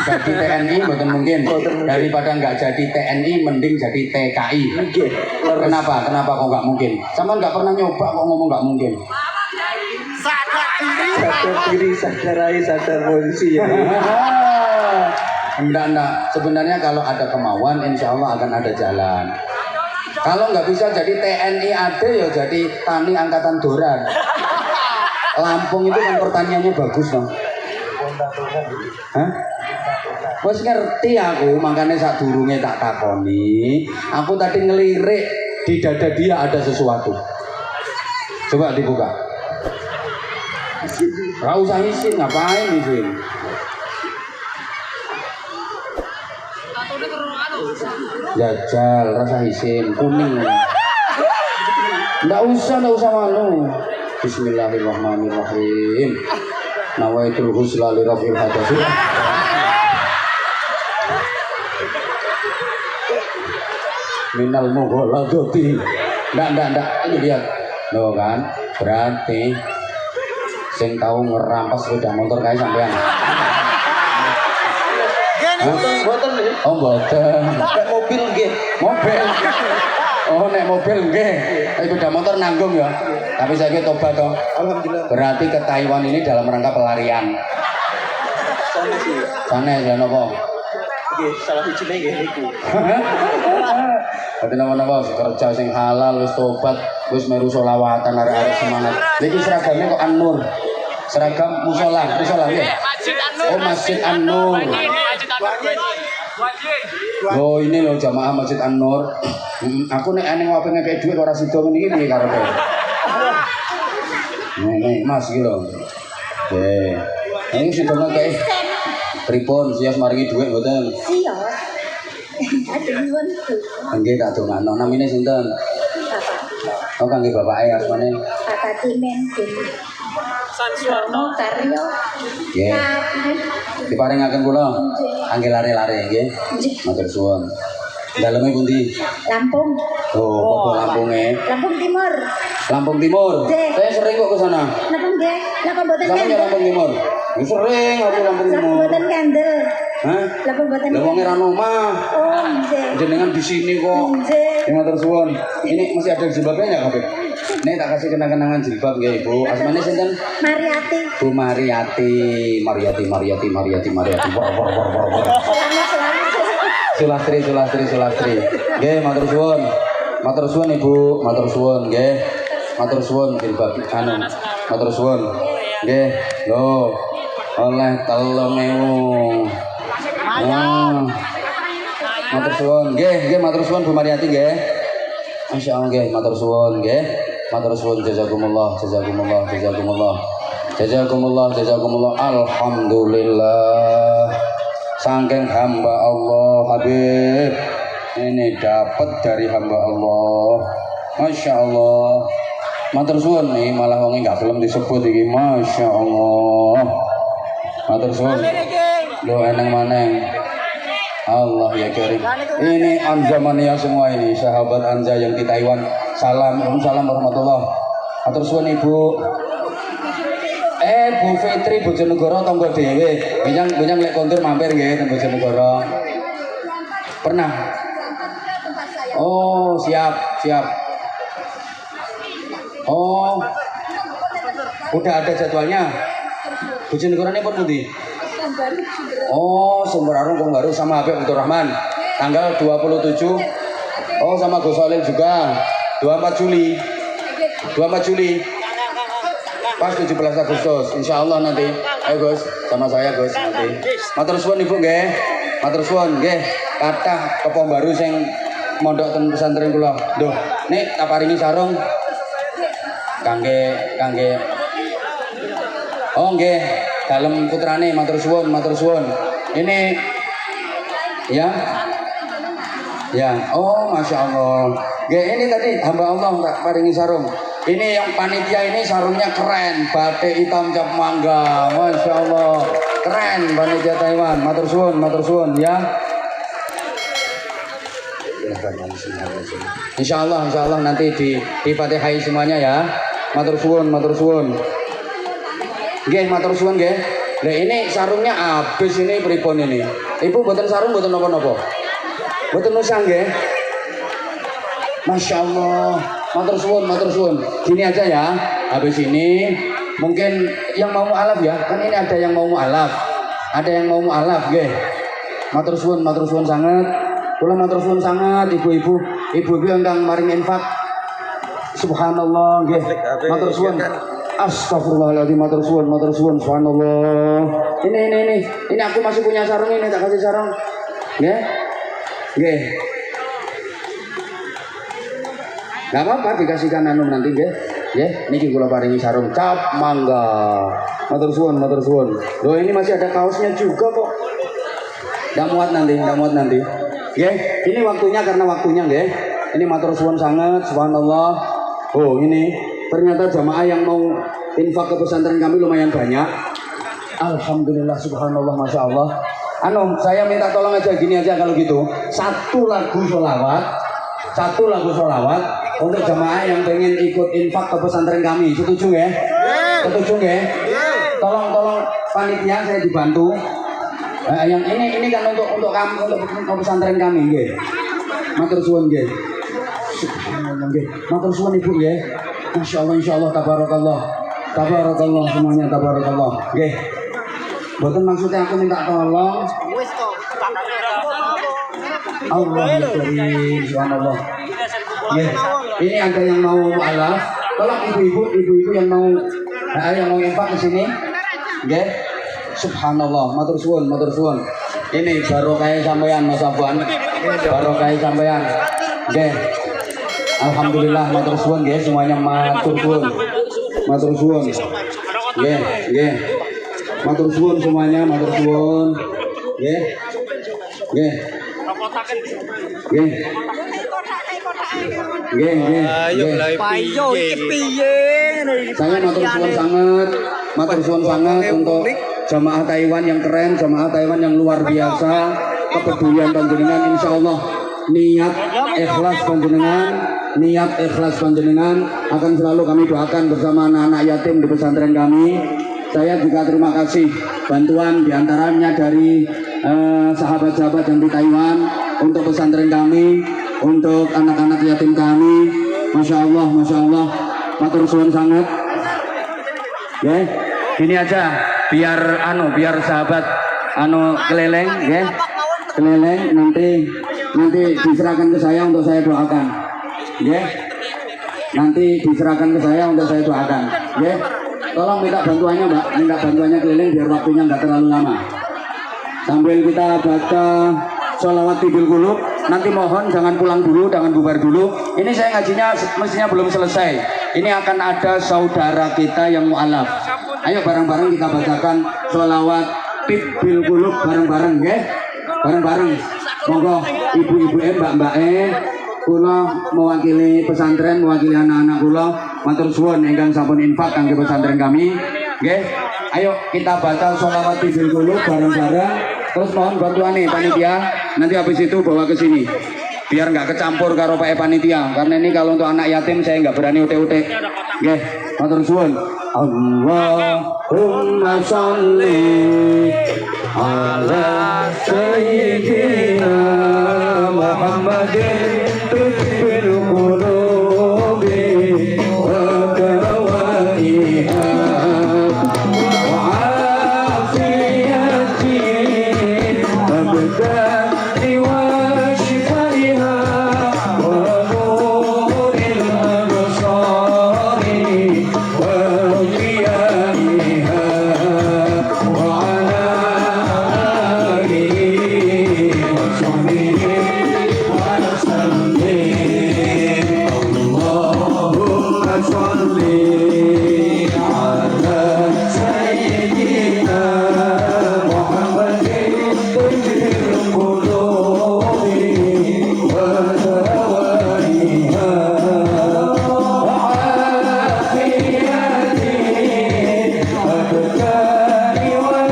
Jadi TNI buatan mungkin. Daripada nggak jadi TNI mending jadi TKI. Oke. Kenapa? Kenapa kok nggak mungkin? Sama nggak pernah nyoba kok ngomong nggak mungkin. Sadar diri, sadar rai, sadar posisi ya. Enggak. Sebenarnya kalau ada kemauan, insya Allah akan ada jalan. Kalau nggak bisa jadi TNI AD, ya jadi Tani Angkatan Doran. Lampung itu kan pertaniannya bagus dong. Hah? Wes ngerti aku, makanya saat durungnya tak takoni. Aku tadi ngelirik di dada dia ada sesuatu. Coba dibuka. Gak usah isin, ngapain isin? Jajal, rasa isin, kuning. Nggak usah malu. Bismillahirrahmanirrahim. Nawaitul husla li rafil hadasi. Minal mughaladati. Nggak. Ini lihat. Loh kan, berarti sing tahu ngerampas sepeda motor kayak sampean. Boten nih. Oh, boten. Kayak mobil nggih. Mobil. Oh, nek mobil nggih. Sepeda motor nanggung ya. Tapi saya tobat toh. Alhamdulillah. Berarti ke Taiwan ini dalam rangka pelarian. Sana sih. Sana ya napa? Nggih, salah sijine nggih niku. Berarti napa kerja sing halal wis tobat, wis meru selawatan arek-arek semangat. Iki seragamnya kok An-Nur. Seragam musola nggih. Oh, Masjid An-Nur. Oh, ini loh jamaah Masjid An-Nur. Aku nek ane ngopi ngekek duit ora sida ngene iki piye karepe? Nih, Mas iki lho. Oke. Ini sida ngekek. Pripun sias maringi duit mboten? Siap. Aduh nyuwun. Nggih tak dongakno. Namine sinten? Oh, kangge bapake asmane. Pak Tatimen Sansuarno Karyo. Nggih. Diparingaken kula. Kangge lare-lare nggih. Matur suwun. Daleme pundi? Lampung. Oh, padha Lampunge. Lampung Timur. Lampung Timur. Saya sering kok ke sana. Napa nggih? Napa mboten Sama ya kandel? Lampung Timur. Ya sering aku Lampung Napa Timur. mboten kandel? Hah? Napa mboten? Lah wong ora omah. Oh, nggih. Jenengan di sini kok. Nggih. Ya matur suwun. Ini masih ada jilbabnya enggak, Habib? Nih tak kasih kenang-kenangan jilbab nggih, Ibu. Asmane sinten? Mariati. Bu Mariati. Wah. Selamat. Sulastri. Nggih, matur suwun. Matur suwun Ibu, matur suwun nggih. Matur suwun jilbab anu. Matur suwun. Nggih. Lho. oleh 3.000. Matur suwun nggih matur suwun Bu Mariati nggih. Masyaallah nggih matur suwun nggih. Matur suwun jazakumullah. Alhamdulillah. Saking hamba Allah Habib ini dapat dari hamba Allah. Masya Allah. Matur suwun nih malah wong enggak belum disebut iki. Masya Allah. Matur suwun. Lo eneng maneng. Allah ya karim. Ini Anja mania semua ini sahabat Anja yang di Taiwan. Waalaikumsalam warahmatullah. Matur suwun Ibu. Bu Fitri Bojonegoro tangga dhewe. Benyang lek kontur mampir nggih teng Bojonegoro. Pernah? Oh, siap. Oh. Udah ada jadwalnya. Bojonegoro ini pun pundi? Oh, Sumber Arum Pembaru sama Habib Abdul Rahman. Tanggal 27. Oh, sama Gus Solil juga. 24 Juli. Pas 17 Agustus, insya Allah nanti. Ayo Gus, sama saya Gus nanti. Matur suwun Ibu nggih. Matur suwun nggih. Kathah kepo baru sing mondok ten pesantren kula. Duh, nek tak paringi sarung kangge. Oh nggih, dalem putrane matur suwun. Ini ya. Oh, Masya Allah. Nggih, ini tadi hamba Allah tak paringi sarung. Ini yang panitia ini sarungnya keren, batik hitam cap mangga, Masya Allah, keren panitia Taiwan. Matur suwun ya. Insya Allah nanti difatihai semuanya ya. Matur suwun. Nggih, matur suwun nggih. Lah ini sarungnya habis ini pripun ini. Ibu boten sarung boten napa-napa. Boten usah nggih. Masya Allah. Matur suwun. Gini aja ya. Habis ini mungkin yang mau mu'alaf ya. Kan ini ada yang mau mu'alaf. Nggih. Matur suwun sangat. Kula matur suwun sangat ibu-ibu ingkang maring infak. Subhanallah nggih. Matur suwun. Astagfirullahaladzim. Matur suwun. Subhanallah. Ini aku masih punya sarung ini, tak kasih sarung. Nggih. Gak apa-apa dikasihkan nanti nggih. Niki kula paringi sarung cap mangga. Matur suwun. Loh ini masih ada kaosnya juga kok. Ndak muat nanti. Nggih, ini waktunya karena waktunya nggih. Ini matur suwun sangat, subhanallah. Oh, ini ternyata jamaah yang mau infak ke pesantren kami lumayan banyak. Alhamdulillah, subhanallah, masya Allah. Saya minta tolong aja gini aja kalau gitu. Satu lagu sholawat untuk jamaah yang pengen ikut infak ke pesantren kami. Setuju ya? Tolong panitia saya dibantu. Yang ini kan untuk kami, untuk pesantren kami nggih. Matur suwun nggih. Subhanallah nggih. Matur suwun Ibu nggih. Masyaallah insyaallah tabarakallah semuanya tabarakallah. Nggih. Boten maksudnya aku minta tolong. Allah Karim, subhanallah. Ini ada yang mau mu'alaf. Tolong ibu-ibu yang mau infak ke sini. Nggih. Subhanallah, matur suwun. Ini barokah sampean Mas Afwan. Barokah sampean. Nggih. Alhamdulillah matur suwun nggih semuanya matur suwun. Nggih. Matur suwun semuanya, matur suwun. Nggih. Saya matur suwun sangat untuk jamaah Taiwan yang keren, jamaah Taiwan yang luar biasa, kepedulian panjenengan, insyaallah niat ikhlas panjenengan akan selalu kami doakan bersama anak-anak yatim di pesantren kami. Saya juga terima kasih bantuan diantaranya dari sahabat-sahabat yang di Taiwan untuk pesantren kami, untuk anak-anak yatim kami. Masya Allah, matur suwun sangat. Ya, ini aja biar sahabat keleleng, ya, keleleng nanti diserahkan ke saya untuk saya doakan, ya. Nanti diserahkan ke saya untuk saya doakan, ya. tolong minta bantuannya Mbak, minta bantuannya keliling biar waktunya nggak terlalu lama. Sambil kita baca sholawat tibil qulub, nanti mohon jangan pulang dulu, jangan bubar dulu. Ini saya ngajinya mestinya belum selesai. Ini akan ada saudara kita yang mu'alaf. Ayo bareng-bareng kita bacakan sholawat tibil qulub bareng-bareng, ya? Bareng-bareng. Monggo ibu-ibu mbak-mbak kula mewakili pesantren, mewakili anak-anak kula matur suwun ingkang sampun infak kangge pesantren kami. Nggih. Ayo kita baca sholawat tibil qulub bareng-bareng. Terus mohon bantuan nih panitia, nanti habis itu bawa ke sini. Biar nggak kecampur karo Pak panitia. Karena ini kalau untuk anak yatim saya nggak berani ute-ute. Nggih, matur suwun. Allahumma sholli ala sayyidina Muhammadin tibbil qulubi wa dawaiha wa afiyati abdani wa shifaiha wa nuril absari wa qiyamiha wa ala alihi wa sahbihi wa sallim. Allahumma sholli ala sayyidina Muhammadin tibbil qulubi wa dawaiha wa afiyati abdani wa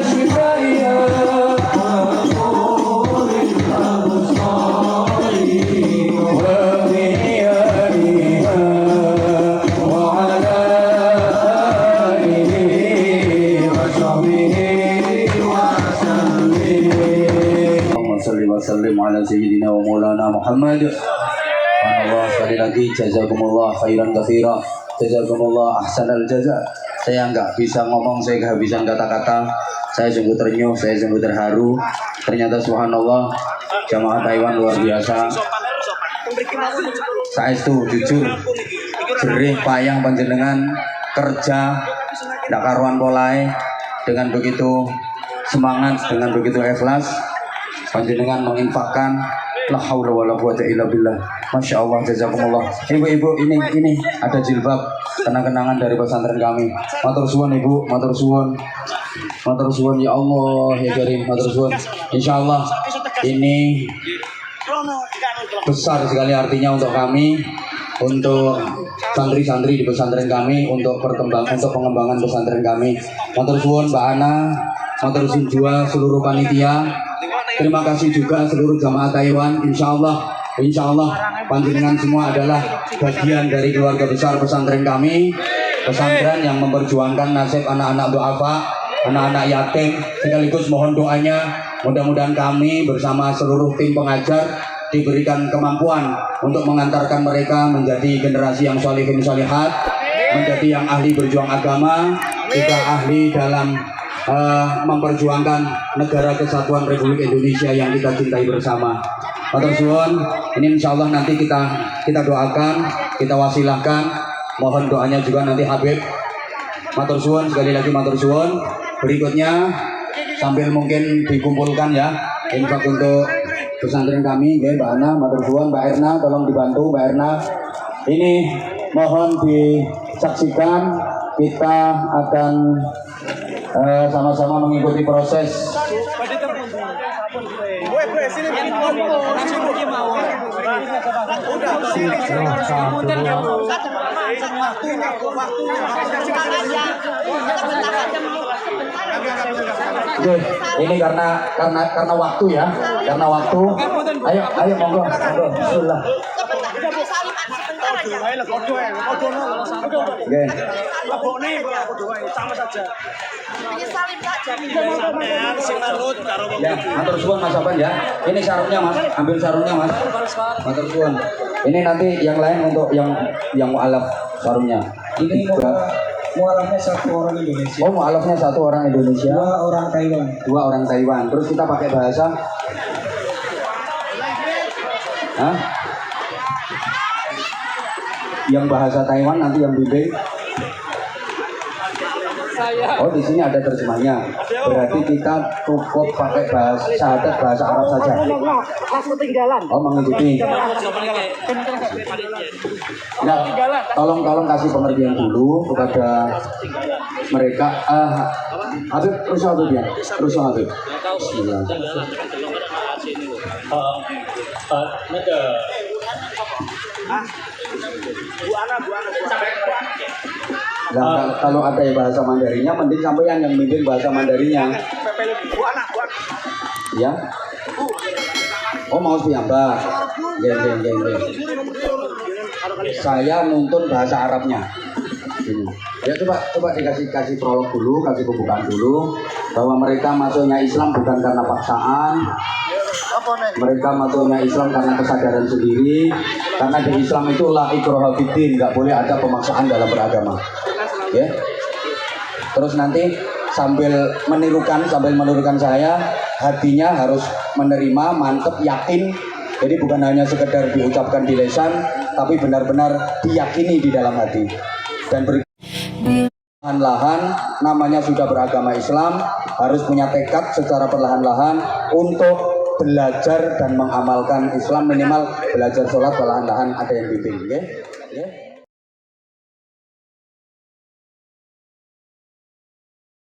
shifaiha wa nuril absari wa qiyamiha wa ala alihi wa sahbihi wa sallim. Allahumma salli wa sallim ala sayyidina wa maulana Muhammad. Allah, sekali lagi jazakumullah khairan katsira, jazakumullah ahsanal jaza. Saya nggak bisa ngomong, saya kehabisan kata-kata. Saya sungguh ternyuh, saya sungguh terharu. Ternyata subhanallah, jamaah Taiwan luar biasa. Saya itu jujur, jerih payang panjenengan kerja, ndak karuan polae, dengan begitu semangat, dengan begitu ikhlas, panjenengan menginfakkan. La haula wala quwata illa billah. Masya Allah, jazakumullah. Ibu-ibu, ini ada jilbab kenang-kenangan dari pesantren kami. Matur suwun ibu, matur suwun. Matur suwun ya Allah ya Karim, matur suwun. Insya Allah ini besar sekali artinya untuk kami, untuk santri-santri di pesantren kami, untuk pengembangan pesantren kami. Matur suwun Mbak Ana, matur suwun juga seluruh panitia. Terima kasih juga seluruh jamaah Taiwan. Insya Allah panjenengan semua adalah bagian dari keluarga besar pesantren kami, pesantren yang memperjuangkan nasib anak-anak duafa, anak-anak yatim. Sekaligus mohon doanya, mudah-mudahan kami bersama seluruh tim pengajar diberikan kemampuan untuk mengantarkan mereka menjadi generasi yang sholihin sholihat, menjadi yang ahli berjuang agama, juga ahli dalam memperjuangkan negara kesatuan Republik Indonesia yang kita cintai bersama. Matur suwun, ini insya Allah nanti kita doakan, kita wasilahkan, mohon doanya juga nanti Habib. Matur suwun, sekali lagi matur suwun. Berikutnya sambil mungkin dikumpulkan ya infak untuk pesantren kami, ya Mbak Ana, matur suwun. Mbak Erna, tolong dibantu Mbak Erna. Ini mohon disaksikan, kita akan sama-sama mengikuti proses. Oke, ini karena waktu ya, karena waktu. Ayo monggo. Bismillah. Oke. Ya, matur suwun Mas Aban ya. Ini sarungnya Mas, ambil sarungnya Mas. Matur suwun. Ini nanti yang lain untuk yang mualaf sarungnya. Ini mualafnya satu orang Indonesia. Oh, mualafnya satu orang Indonesia. Dua orang Taiwan. Terus kita pakai bahasa. Hah? Yang bahasa Taiwan nanti yang bimbing. Oh, di sini ada terjemahnya. Berarti kita cukup pakai syahadat bahasa Arab saja. Oh, mengikuti. Nah, tolong kasih pengertian dulu kepada mereka. Habib, rusuh Habib ya? Rusuh Habib. Bismillah. Nah, kalau ada yang bahasa Mandarinnya, mending sampean yang mimpin bahasa Mandarinnya. Ya. Oh, mau piyambak. Geng. Saya nuntun bahasa Arabnya. Ini. Ya coba kasih prolog dulu, kasih pembukaan dulu bahwa mereka masuknya Islam bukan karena paksaan. Mereka masuknya Islam karena kesadaran sendiri. Karena di Islam itu la ikraha fiddin, nggak boleh ada pemaksaan dalam beragama. Ya. Terus nanti sambil menirukan saya, hatinya harus menerima, mantep, yakin. Jadi bukan hanya sekedar diucapkan di lisan, tapi benar-benar diyakini di dalam hati. Dan perlahan-lahan namanya sudah beragama Islam, harus punya tekad secara perlahan-lahan untuk belajar dan mengamalkan Islam, minimal belajar sholat perlahan-lahan ada yang bimbing, ya.